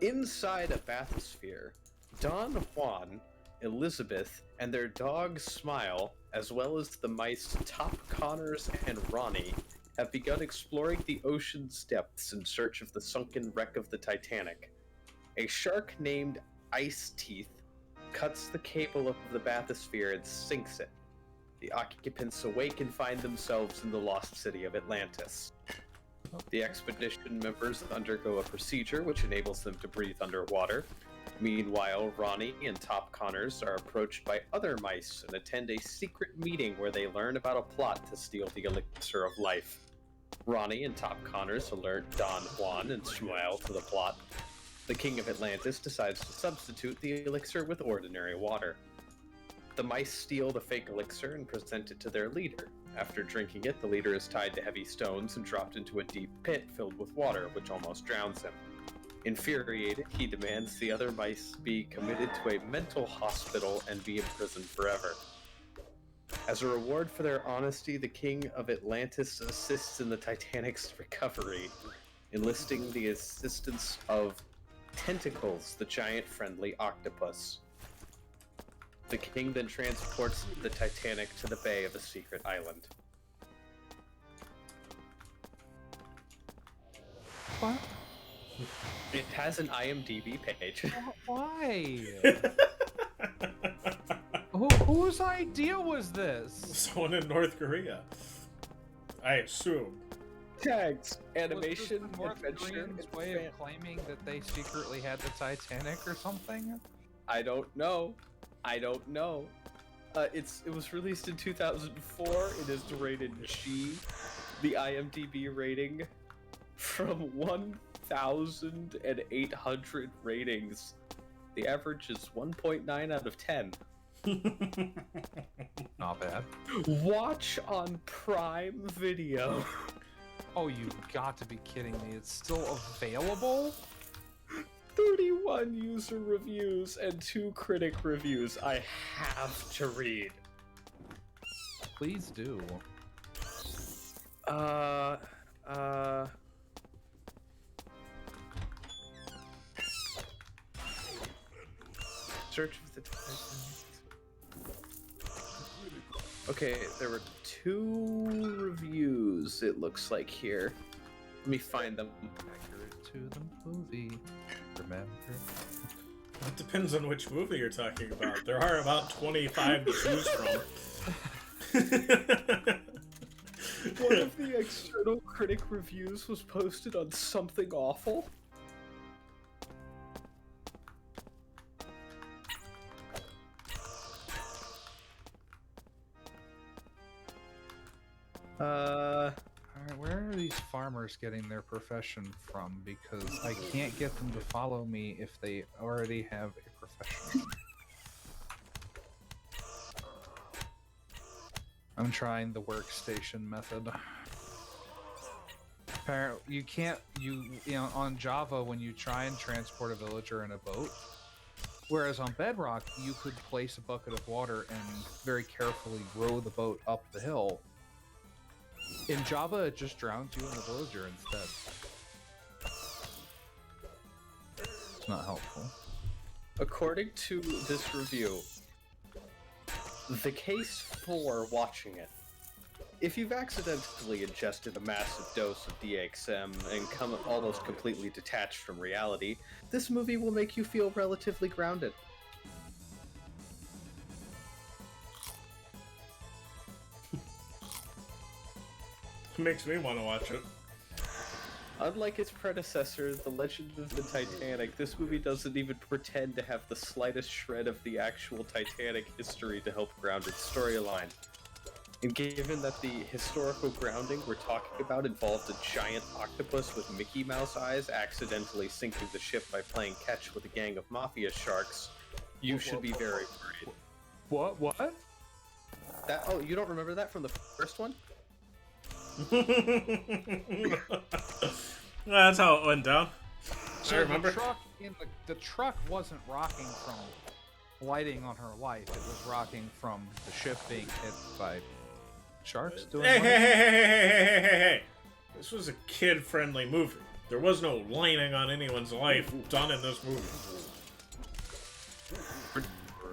Inside a bathysphere, Don Juan, Elizabeth, and their dog Smile, as well as the mice Top Connors and Ronnie, have begun exploring the ocean's depths in search of the sunken wreck of the Titanic. A shark named Ice Teeth cuts the cable of the bathysphere and sinks it. The occupants awake and find themselves in the lost city of Atlantis. The expedition members undergo a procedure which enables them to breathe underwater. Meanwhile, Ronnie and Top Connors are approached by other mice and attend a secret meeting where they learn about a plot to steal the elixir of life. Ronnie and Top Connors alert Don Juan and Smile to the plot. The King of Atlantis decides to substitute the elixir with ordinary water. The mice steal the fake elixir and present it to their leader. After drinking it, the leader is tied to heavy stones and dropped into a deep pit filled with water, which almost drowns him. Infuriated, he demands the other mice be committed to a mental hospital and be imprisoned forever. As a reward for their honesty, the King of Atlantis assists in the Titanic's recovery, enlisting the assistance of Tentacles, the giant friendly octopus. The king then transports the Titanic to the bay of a secret island. What? It has an IMDb page. Why? Whose idea was this? Someone in North Korea. I assume. Tags, Was animation, this the North adventure, Koreans' and way fan- of claiming that they secretly had the Titanic or something? I don't know. It was released in 2004. It is rated G. The IMDb rating from 1,800 ratings. The average is 1.9 out of 10. Not bad. Watch on Prime Video. Oh, you've got to be kidding me. It's still available? 31 user reviews and 2 critic reviews. I have to read. Please do. Search of the Titanic. Okay, there were 2 reviews, it looks like here. Let me find them. Accurate to the movie. Remember? It depends on which movie you're talking about. There are about 25 to choose from. One of the external critic reviews was posted on Something Awful. Alright, where are these farmers getting their profession from? Because I can't get them to follow me if they already have a profession. I'm trying the workstation method. Apparently, you know, on Java, when you try and transport a villager in a boat, whereas on Bedrock, you could place a bucket of water and very carefully row the boat up the hill. In Java, it just drowns you in the villager instead. It's not helpful. According to this review, the case for watching it. If you've accidentally ingested a massive dose of DXM and come almost completely detached from reality, this movie will make you feel relatively grounded. Makes me want to watch it. Unlike its predecessor, The Legend of the Titanic, this movie doesn't even pretend to have the slightest shred of the actual Titanic history to help ground its storyline. And given that the historical grounding we're talking about involved a giant octopus with Mickey Mouse eyes accidentally sinking the ship by playing catch with a gang of mafia sharks, you should be very worried. What? Oh, you don't remember that from the first one? That's how it went down. So I remember. The truck wasn't rocking from lighting on her life. It was rocking from the ship being hit by sharks. Doing Hey! This was a kid-friendly movie. There was no lining on anyone's life done in this movie.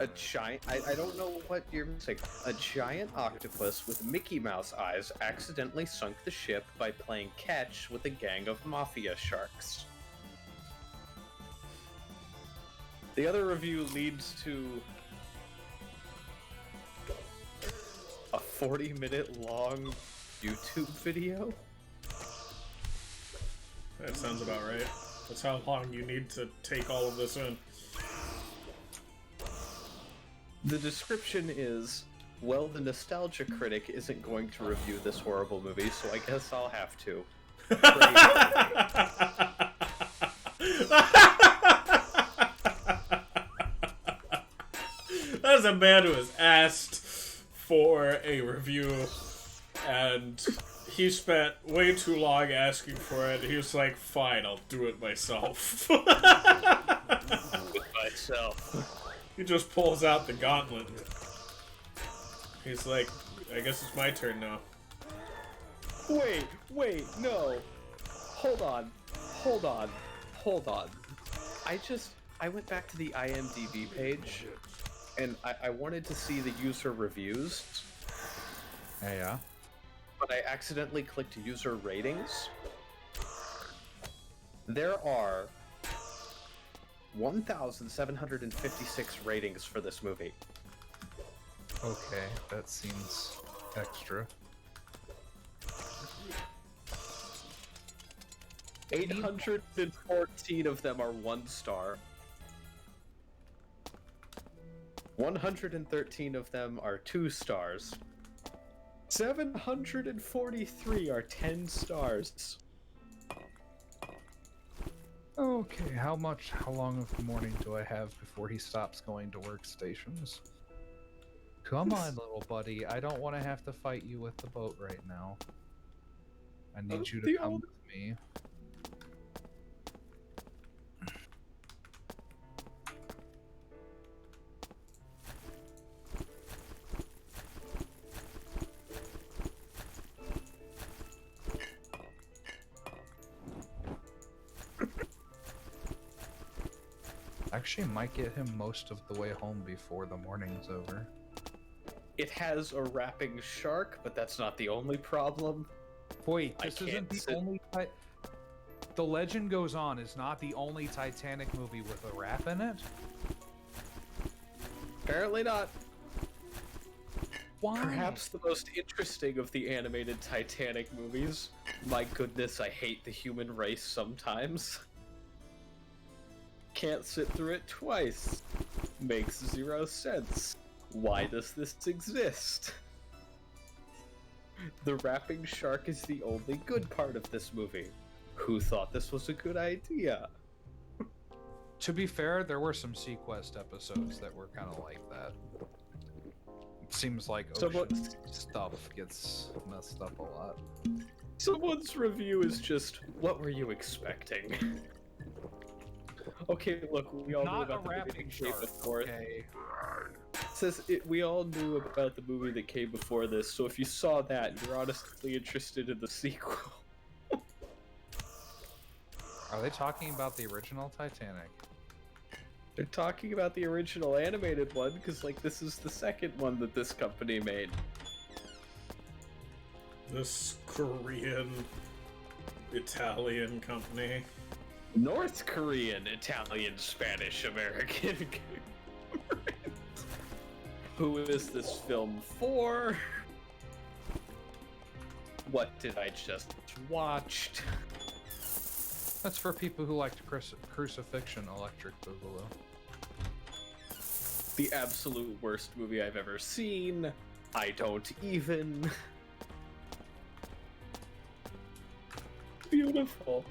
A giant... I don't know what you're missing. A giant octopus with Mickey Mouse eyes accidentally sunk the ship by playing catch with a gang of mafia sharks. The other review leads to a 40-minute long YouTube video? That sounds about right. That's how long you need to take all of this in. The description is, well, the Nostalgia Critic isn't going to review this horrible movie, so I guess I'll have to. That's a man who was asked for a review, and he spent way too long asking for it. He was like, fine, I'll do it myself. Myself. He just pulls out the gauntlet. He's like, I guess it's my turn now. Wait, no. Hold on. I went back to the IMDb page, and I wanted to see the user reviews, Yeah. but I accidentally clicked user ratings. There are 1,756 ratings for this movie. Okay, that seems extra. 814 of them are 1 star. 113 of them are 2 stars. 743 are 10 stars. Okay, how long of the morning do I have before he stops going to workstations? Come on, little buddy. I don't want to have to fight you with the boat right now. I need you to come with me. Actually, might get him most of the way home before the morning's over. It has a rapping shark, but that's not the only problem. Wait, I this can't isn't the sit- only. The Legend Goes On is not the only Titanic movie with a rap in it. Apparently not. Why? Perhaps the most interesting of the animated Titanic movies. My goodness, I hate the human race sometimes. Can't sit through it twice. Makes 0 sense. Why does this exist? The rapping shark is the only good part of this movie. Who thought this was a good idea? To be fair, there were some Sequest episodes that were kind of like that. It seems like ocean stuff gets messed up a lot. Someone's review is just, what were you expecting? Okay, look, we all knew Not a about the movie rapping that came shark, before. okay? We all knew about the movie that came before this, so if you saw that, you're honestly interested in the sequel. Are they talking about the original Titanic? They're talking about the original animated one, because, like, this is the second one that this company made. This Korean, Italian company. North Korean, Italian, Spanish, American. Who is this film for? What did I just watch? That's for people who like crucifixion Electric Boogaloo. The absolute worst movie I've ever seen. I don't even. Beautiful.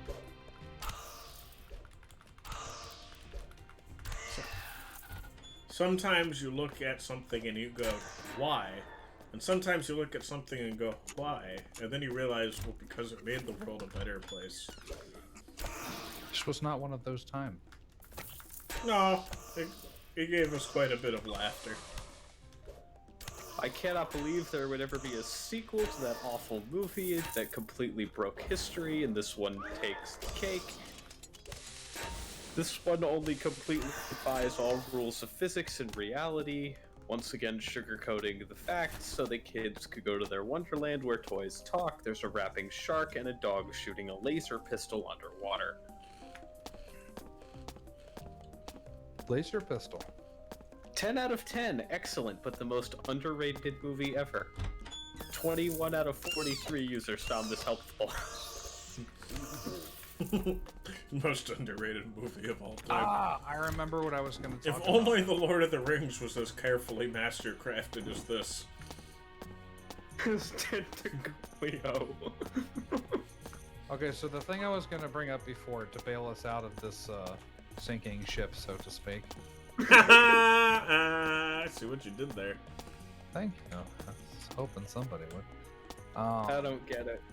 Sometimes you look at something and you go, why? And sometimes you look at something and go, why? And then you realize, well, because it made the world a better place. This was not one of those times. No, it gave us quite a bit of laughter. I cannot believe there would ever be a sequel to that awful movie that completely broke history, and this one takes the cake. This one only completely defies all rules of physics and reality, once again sugarcoating the facts so that kids could go to their wonderland where toys talk. There's a rapping shark and a dog shooting a laser pistol underwater. Laser pistol. 10 out of 10, excellent, but the most underrated movie ever. 21 out of 43 users found this helpful. Most underrated movie of all time. I remember what I was going to talk If about. only The Lord of the Rings was as carefully master-crafted as this. Tentacoolio. Okay, so the thing I was going to bring up before to bail us out of this sinking ship, so to speak. I see what you did there. Thank you. I was hoping somebody would. I don't get it.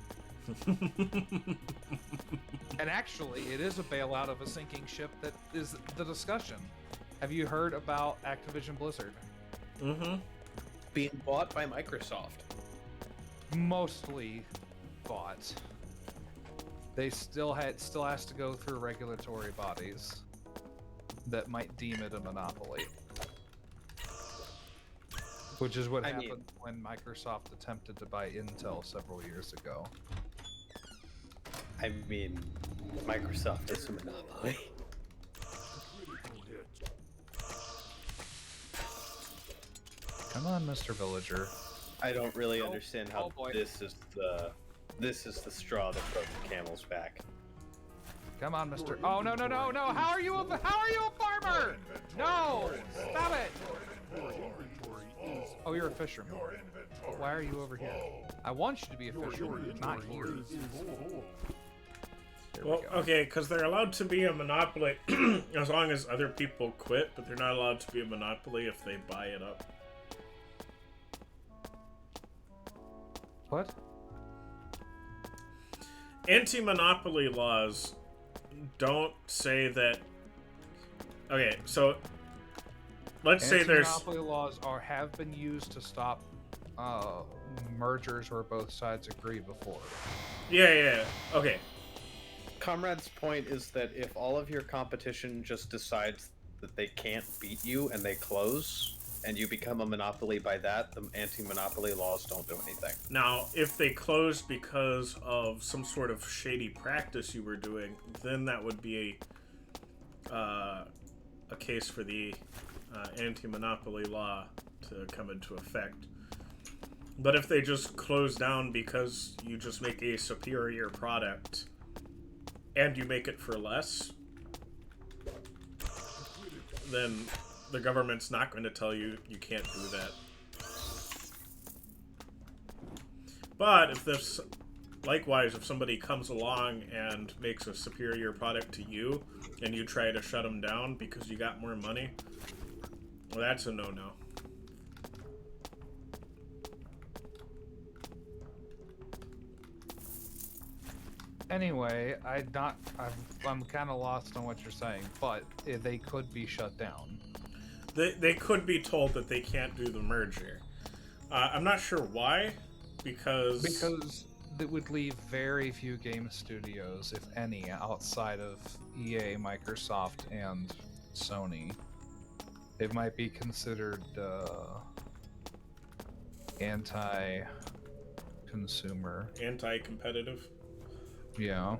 And actually, it is a bailout of a sinking ship that is the discussion. Have you heard about Activision Blizzard? Mm-hmm. Being bought by Microsoft. Mostly bought. They still has to go through regulatory bodies that might deem it a monopoly. Which is what happened when Microsoft attempted to buy Intel several years ago. I mean, Microsoft is a monopoly. Come on, Mr. Villager. I don't really understand how boy. this is the straw that broke the camel's back. Come on, Mr. Oh, no, no, no, no! How are you a farmer? No! Stop it! Oh, you're a fisherman. Why are you over here? I want you to be a fisherman, not here. Well, okay, because they're allowed to be a monopoly as long as other people quit, but they're not allowed to be a monopoly if they buy it up. What? Anti-monopoly laws don't say that... Okay, so let's say there's... Anti-monopoly laws have been used to stop mergers where both sides agree before. Yeah, okay. Comrade's point is that if all of your competition just decides that they can't beat you and they close, and you become a monopoly by that, the anti-monopoly laws don't do anything. Now, if they closed because of some sort of shady practice you were doing, then that would be a case for the anti-monopoly law to come into effect. But if they just close down because you just make a superior product and you make it for less, then the government's not going to tell you you can't do that. But if this, likewise, if somebody comes along and makes a superior product to you and you try to shut them down because you got more money, well, that's a no-no. Anyway, I'm kind of lost on what you're saying, but they could be shut down. They could be told that they can't do the merger. I'm not sure why, because it would leave very few game studios, if any, outside of EA, Microsoft, and Sony. It might be considered anti-consumer. Anti-competitive. Yeah.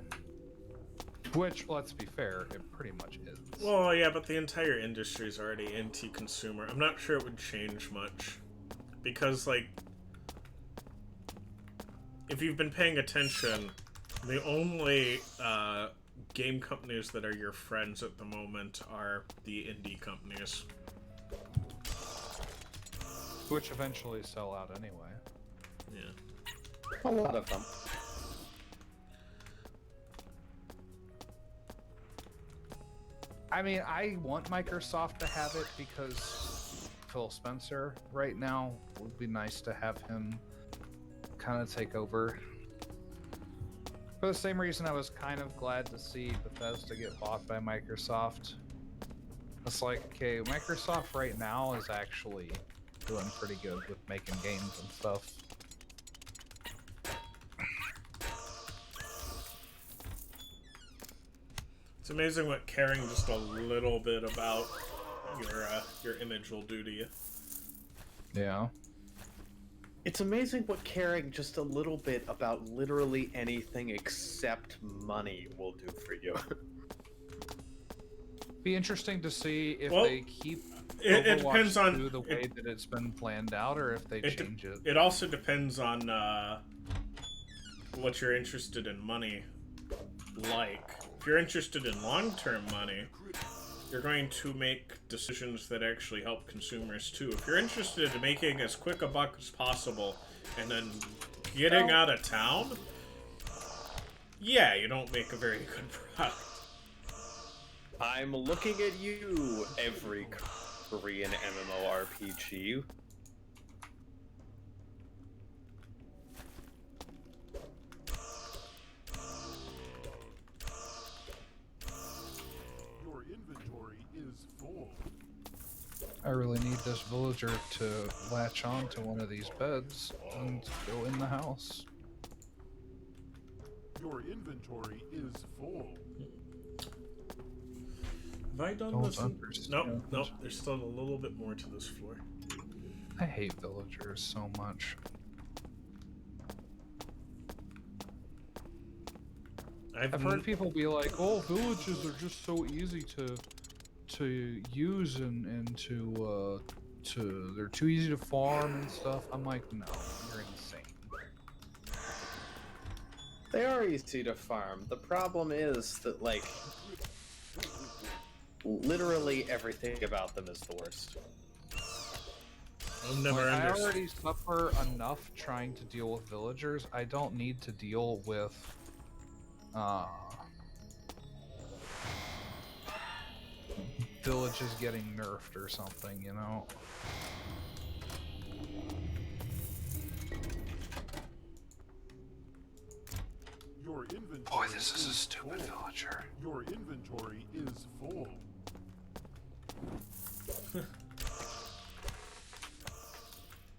Which, let's be fair, it pretty much is. Well, yeah, but the entire industry is already anti-consumer. I'm not sure it would change much. Because, like... if you've been paying attention, the only game companies that are your friends at the moment are the indie companies. Which eventually sell out anyway. Yeah. A lot of them. I mean, I want Microsoft to have it because Phil Spencer right now would be nice to have him kind of take over. For the same reason I was kind of glad to see Bethesda get bought by Microsoft. It's like, okay, Microsoft right now is actually doing pretty good with making games and stuff. It's amazing what caring just a little bit about your image will do to you. Yeah. It's amazing what caring just a little bit about literally anything except money will do for you. Be interesting to see if Well, they keep it Overwatch depends on through the way that it's been planned out, or if they change it. It also depends on what you're interested in money like. If you're interested in long-term money, you're going to make decisions that actually help consumers too. If you're interested in making as quick a buck as possible and then getting out of town, yeah, you don't make a very good product. I'm looking at you, every Korean MMORPG. Your inventory is full. I really need this villager to latch on to one of these beds and go in the house. Your inventory is full. Have I done Don't this? understand. Nope. There's still a little bit more to this floor. I hate villagers so much. I've heard people be like, "Oh, villages are just so easy to use and to they're too easy to farm and stuff." I'm like, no, you're insane. They are easy to farm. The problem is that, like, literally everything about them is the worst. I'll never Like, I understand. already suffer enough trying to deal with villagers. I don't need to deal with villages getting nerfed or something, you know? Your inventory Boy, this is a is stupid full. villager. Your inventory is full.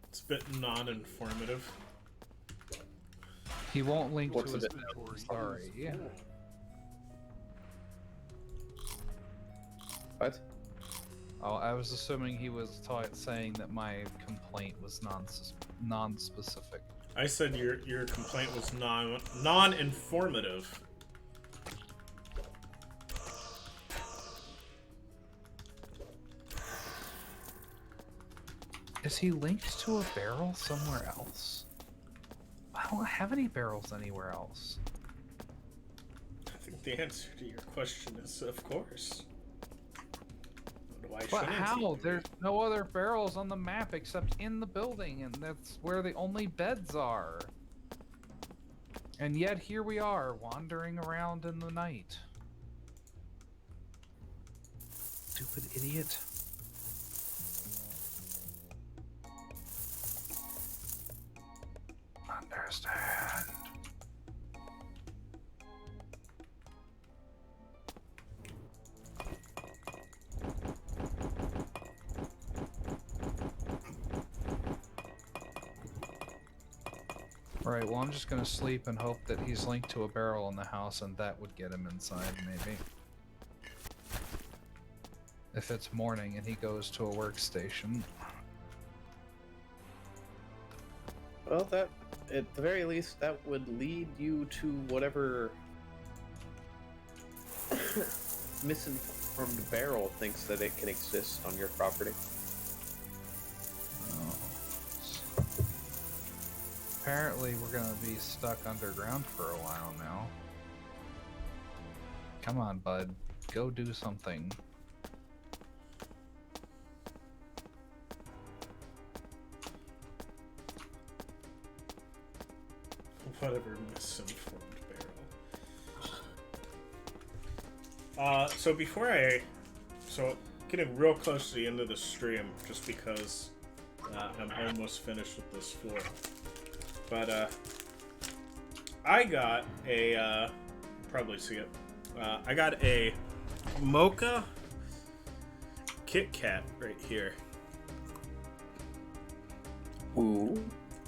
It's a bit non-informative. He won't link What's to his it? Inventory Sorry, is yeah. full. What? Oh, I was assuming he was saying that my complaint was non-specific. I said your complaint was non-informative. Is he linked to a barrel somewhere else? I don't have any barrels anywhere else. I think the answer to your question is, of course. Why But shouldn't how? he? There's no other barrels on the map except in the building, and that's where the only beds are. And yet here we are, wandering around in the night. Stupid idiot. Understand. Alright, well I'm just gonna sleep and hope that he's linked to a barrel in the house and that would get him inside, maybe. If it's morning and he goes to a workstation. Well, that, at the very least, that would lead you to whatever misinformed barrel thinks that it can exist on your property. apparently we're gonna be stuck underground for a while now. Come on, bud. Go do something. Whatever, misinformed barrel. So before so getting real close to the end of the stream, just because I'm almost finished with this floor. But I got a probably see it. I got a mocha Kit Kat right here. Ooh.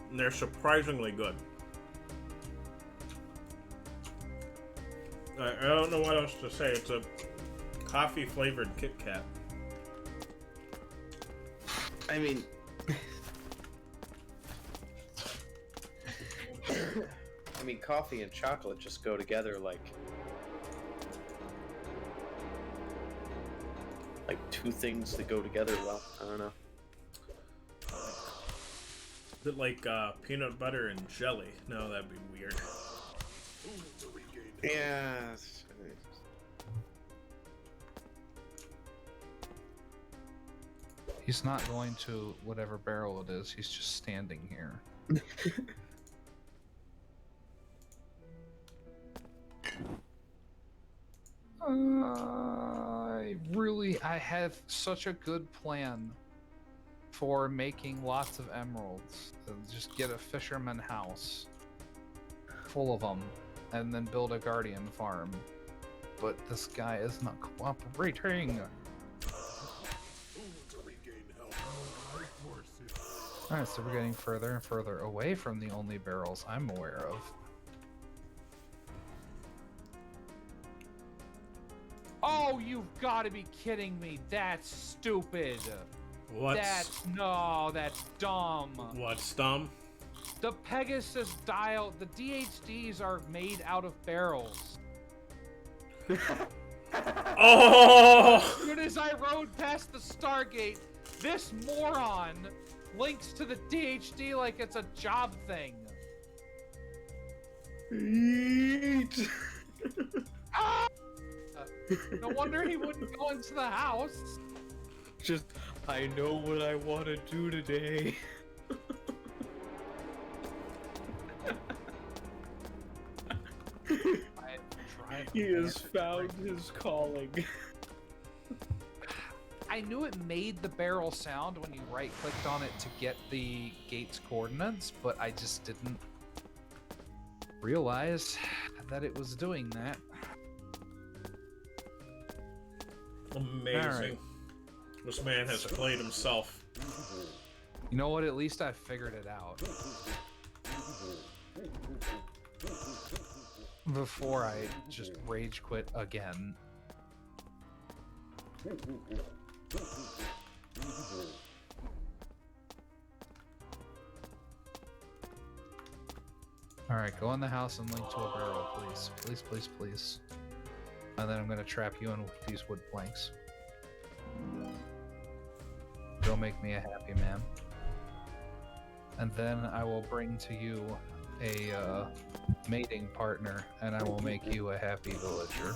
And they're surprisingly good. I don't know what else to say. It's a coffee flavored Kit Kat. I mean, coffee and chocolate just go together like two things that go together well. I don't know. A bit like peanut butter and jelly. No, that'd be weird. Yeah. He's not going to whatever barrel it is. He's just standing here. I have such a good plan for making lots of emeralds. Just get a fisherman house full of them and then build a guardian farm. But this guy is not cooperating. Alright, so we're getting further and further away from the only barrels I'm aware of. Oh, you've got to be kidding me. That's stupid. That's dumb. What's dumb? The Pegasus dial, the DHDs are made out of barrels. Oh! As soon as I rode past the Stargate, this moron links to the DHD like it's a job thing. Ah! No wonder he wouldn't go into the house. Just, I know what I want to do today. He has found his calling. I knew it made the barrel sound when you right-clicked on it to get the gate's coordinates, but I just didn't realize that it was doing that. Amazing. Right. This man has played himself. You know what? At least I figured it out. Before I just rage quit again. Alright, go in the house and link to a barrel, please. Please, please, please. And then I'm gonna trap you in with these wood planks. Go make me a happy man. And then I will bring to you a mating partner, and I will make you a happy villager.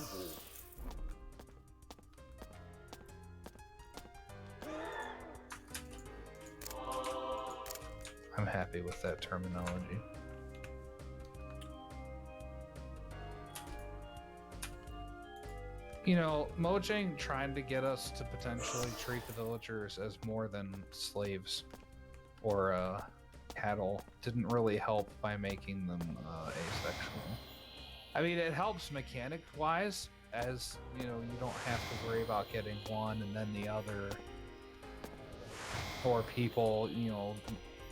I'm happy with that terminology. You know, Mojang trying to get us to potentially treat the villagers as more than slaves or cattle didn't really help by making them asexual. I mean, it helps mechanic-wise, as, you know, you don't have to worry about getting one and then the other, or people, you know,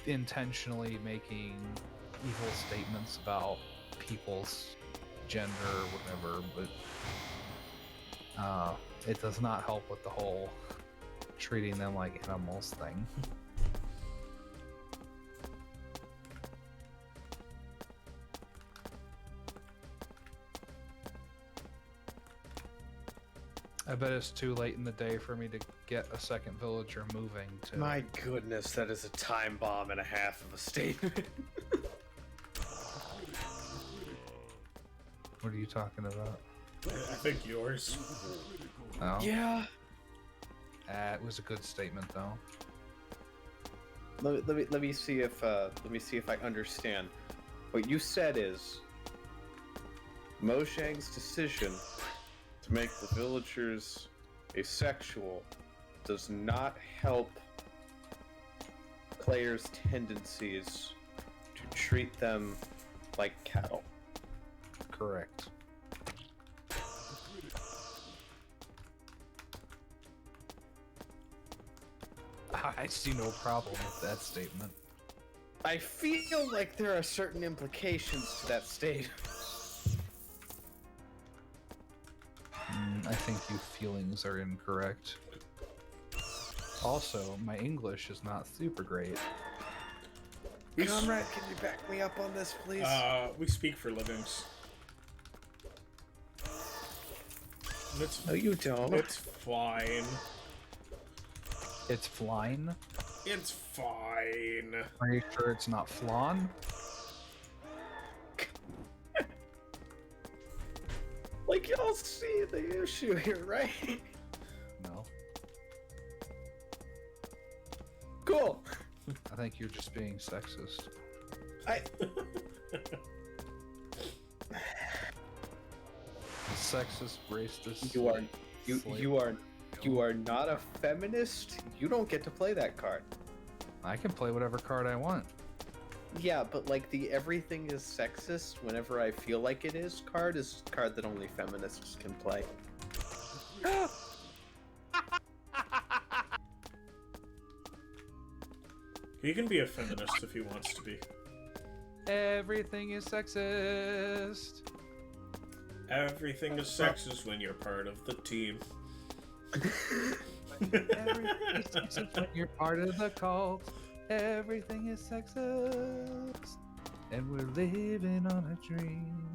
intentionally making evil statements about people's gender or whatever, but it does not help with the whole treating them like animals thing. I bet it's too late in the day for me to get a second villager moving to... My goodness, that is a time bomb and a half of a statement. What are you talking about? I think yours. Oh. Yeah. It was a good statement, though. Let me see if I understand. What you said is Mojang's decision to make the villagers asexual does not help players' tendencies to treat them like cattle. Correct. I see no problem with that statement. I feel like there are certain implications to that statement. I think your feelings are incorrect. Also, my English is not super great. Comrade, can you back me up on this, please? We speak for livings. It's, No, you don't. it's fine. It's flying. It's fine. Are you sure it's not flan? Like, y'all see the issue here, right? No. Cool. I think you're just being sexist. I Sexist, racist. you are not a feminist. You don't get to play that card. I can play whatever card I want. Yeah, but like the everything is sexist whenever I feel like it is card is a card that only feminists can play. He can be a feminist if he wants to be. Everything is sexist. Everything is sexist when you're part of the team. Everything is sexist when you're part of the cult. Everything is sexist. And we're living on a dream.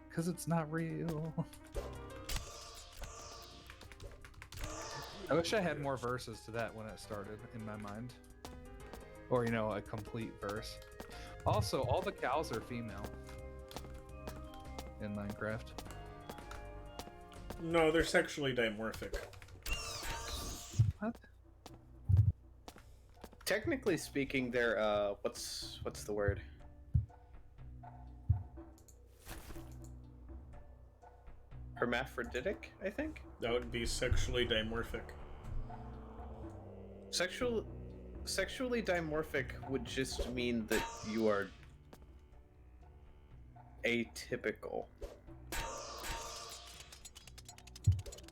Because it's not real. I wish I had more verses to that when it started in my mind. Or, you know, a complete verse. Also, all the cows are female in Minecraft. No, they're sexually dimorphic. What? Technically speaking, they're what's the word? Hermaphroditic, I think. That would be sexually dimorphic. Sexually dimorphic would just mean that you are atypical.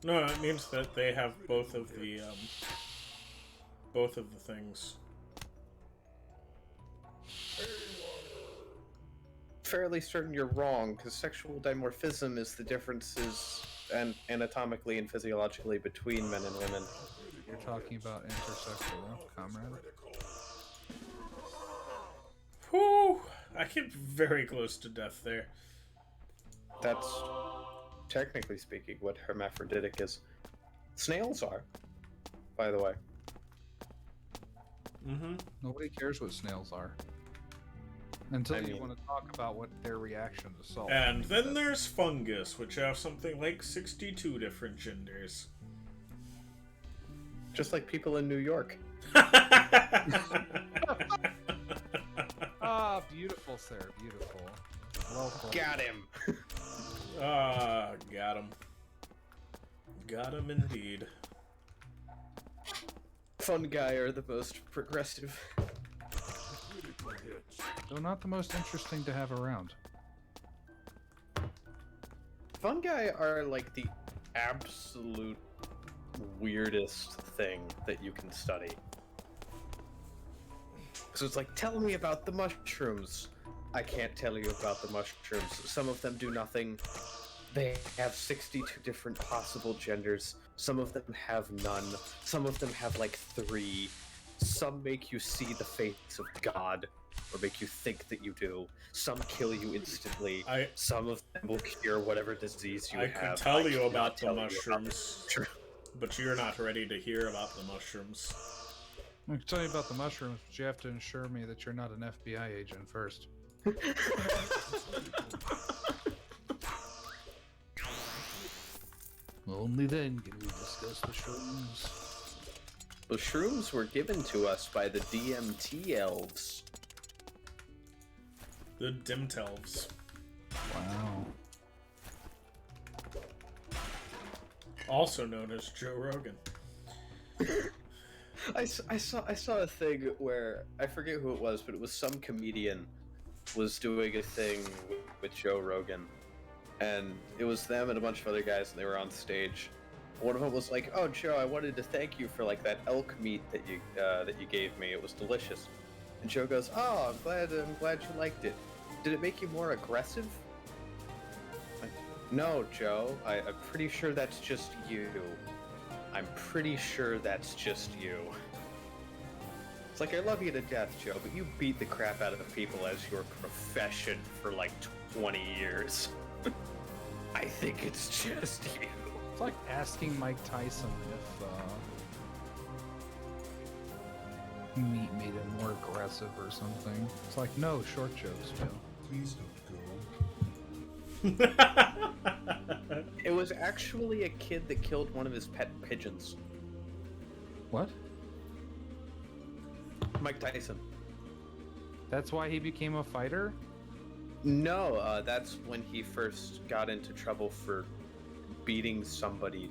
No, it means that they have both of the things. Fairly certain you're wrong, because sexual dimorphism is the differences anatomically and physiologically between men and women. You're talking about intersexual, comrade? Whew! I get very close to death there. That's technically speaking what hermaphroditic is. Snails are, by the way. Mm-hmm. Nobody cares what snails are. Until I you mean- want to talk about what their reaction to salt. And then there's fungus, which have something like 62 different genders. Just like people in New York. Ah, beautiful, sir, beautiful. Well played. Got him! Ah, got him. Got him indeed. Fun guy are the most progressive. Though not the most interesting to have around. Fun guy are like the absolute weirdest thing that you can study. So it's like, tell me about the mushrooms. I can't tell you about the mushrooms. Some of them do nothing. They have 62 different possible genders. Some of them have none. Some of them have like 3. Some make you see the face of God, or make you think that you do. Some kill you instantly. Some of them will cure whatever disease you I have. could tell you cannot about the tell you about mushrooms, but you're not ready to hear about the mushrooms. I can tell you about the mushrooms, but you have to ensure me that you're not an FBI agent first. Only then can we discuss the shrooms. The shrooms were given to us by the DMT elves. The Dimtelves. Wow. Also known as Joe Rogan. I saw a thing where I forget who it was, but it was some comedian was doing a thing with Joe Rogan, and it was them and a bunch of other guys, and they were on stage. One of them was like, "Oh, Joe, I wanted to thank you for like that elk meat that you gave me. It was delicious." And Joe goes, "Oh, I'm glad you liked it. Did it make you more aggressive?" Like, no, Joe. I'm pretty sure that's just you. I'm pretty sure that's just you. It's like, I love you to death, Joe, but you beat the crap out of the people as your profession for like 20 years. I think it's just you. It's like asking Mike Tyson if meat made him more aggressive or something. It's like, no, short jokes, Joe. Please don't It was actually a kid that killed one of his pet pigeons. What? Mike Tyson. That's why he became a fighter? No, that's when he first got into trouble for beating somebody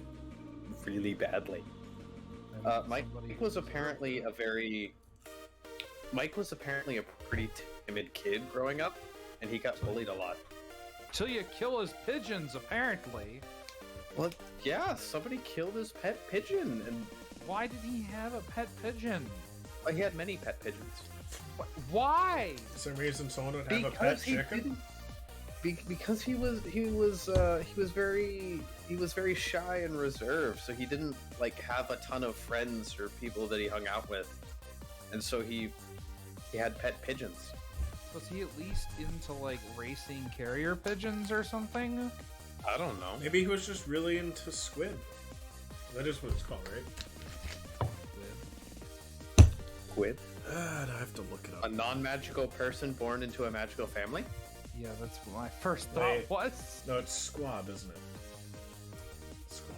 really badly. Mike was apparently a pretty timid kid growing up, and he got bullied a lot. Till you kill his pigeons, apparently. Well, yeah, somebody killed his pet pigeon, and Why did he have a pet pigeon? he had many pet pigeons. Why? For some reason, someone would have a pet chicken. Because he was very shy and reserved, so he didn't like have a ton of friends or people that he hung out with, and so he had pet pigeons. Was he at least into like racing carrier pigeons or something? I don't know. Maybe he was just really into squid. That is what it's called, right? Squid? I have to look it A up. non-magical person born into a magical family? Yeah, that's what my first thought Wait. was. No, it's squab, isn't it? Squab?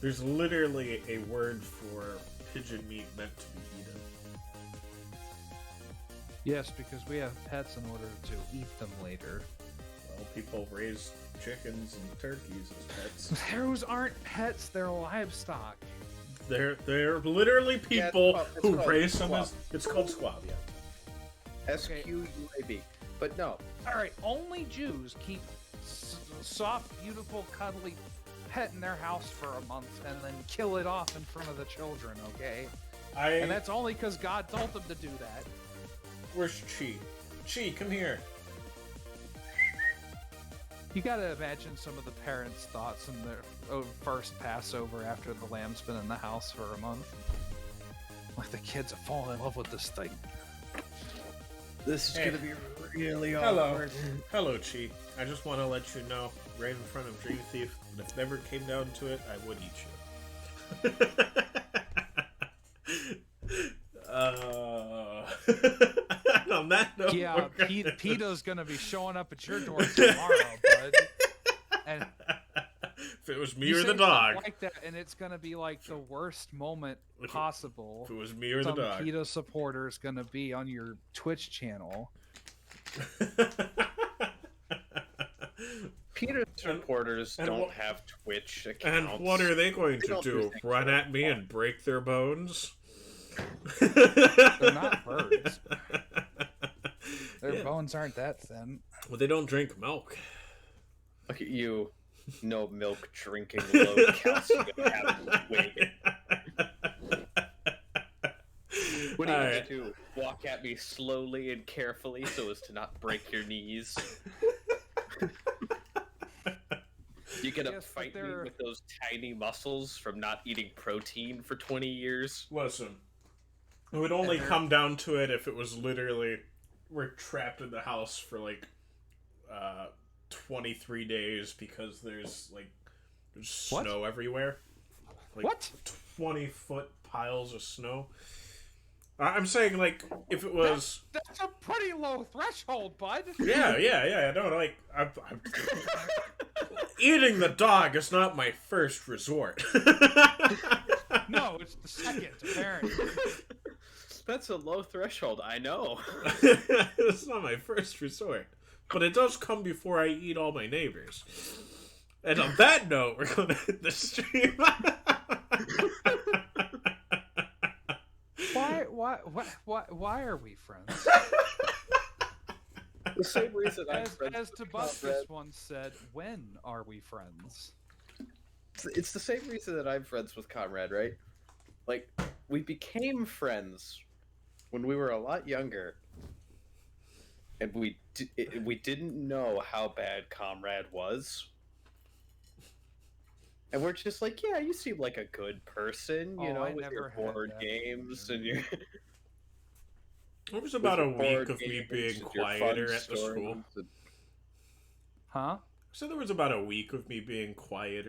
There's literally a word for pigeon meat meant to be eaten. Yes, because we have pets in order to eat them later. Well, people raise chickens and turkeys as pets. Those aren't pets, they're livestock. They're literally people it's who called raise them squab. as... It's called squab, yeah. SQUAB. But no. Alright, only Jews keep soft, beautiful, cuddly pet in their house for a month and then kill it off in front of the children, okay? And that's only because God told them to do that. Where's Chi? Chi, come here. You gotta imagine some of the parents' thoughts in their first Passover after the lamb's been in the house for a month. Like, the kids have fallen in love with this thing. This is Hey. gonna be really Hello. awkward. Hello, Chi. I just want to let you know, right in front of Dream Thief, that if it ever came down to it, I would eat you. On that note, Yeah, we're gonna- PETA's gonna be showing up at your door tomorrow, bud. And if it was me you or say the stuff dog. like that, and it's gonna be like the worst moment If it- possible. If it was me or the Some dog. PETA supporter is gonna be on your Twitch channel. Peter's reporters and don't what- have Twitch And accounts. what are they going They to don't do do? things Run like at me and break their bones? They're not birds. Their Yeah. bones aren't that thin. Well, they don't drink milk. Look at you, no milk drinking, low calcium habit wig. What are you Alright. gonna do? Walk at me slowly and carefully so as to not break your knees. You gonna Yes, but fight me they're- with those tiny muscles from not eating protein for 20 years? Listen, it would only they're- come down to it if it was literally we're trapped in the house for like 23 days because there's What? snow everywhere. Like What? 20-foot piles of snow. I'm saying, like, if it was... That's a pretty low threshold, bud. Yeah, no, like, I'm... Eating the dog is not my first resort. No, it's the second, apparently. That's a low threshold, I know. It's not my first resort. But it does come before I eat all my neighbors. And on that note, we're going to hit the stream. Why are we friends? The same reason I'm friends As with Tobuscus Conrad. once said, when are we friends? It's the same reason that I'm friends with Conrad, right? Like, we became friends when we were a lot younger, and we didn't know how bad Conrad was. And we're just like, yeah, you seem like a good person, you Oh, know, I with your never had board that. games and your... It was about a with your week board of me games being and your fun quieter at the stories school. and- Huh? So there was about a week of me being quieter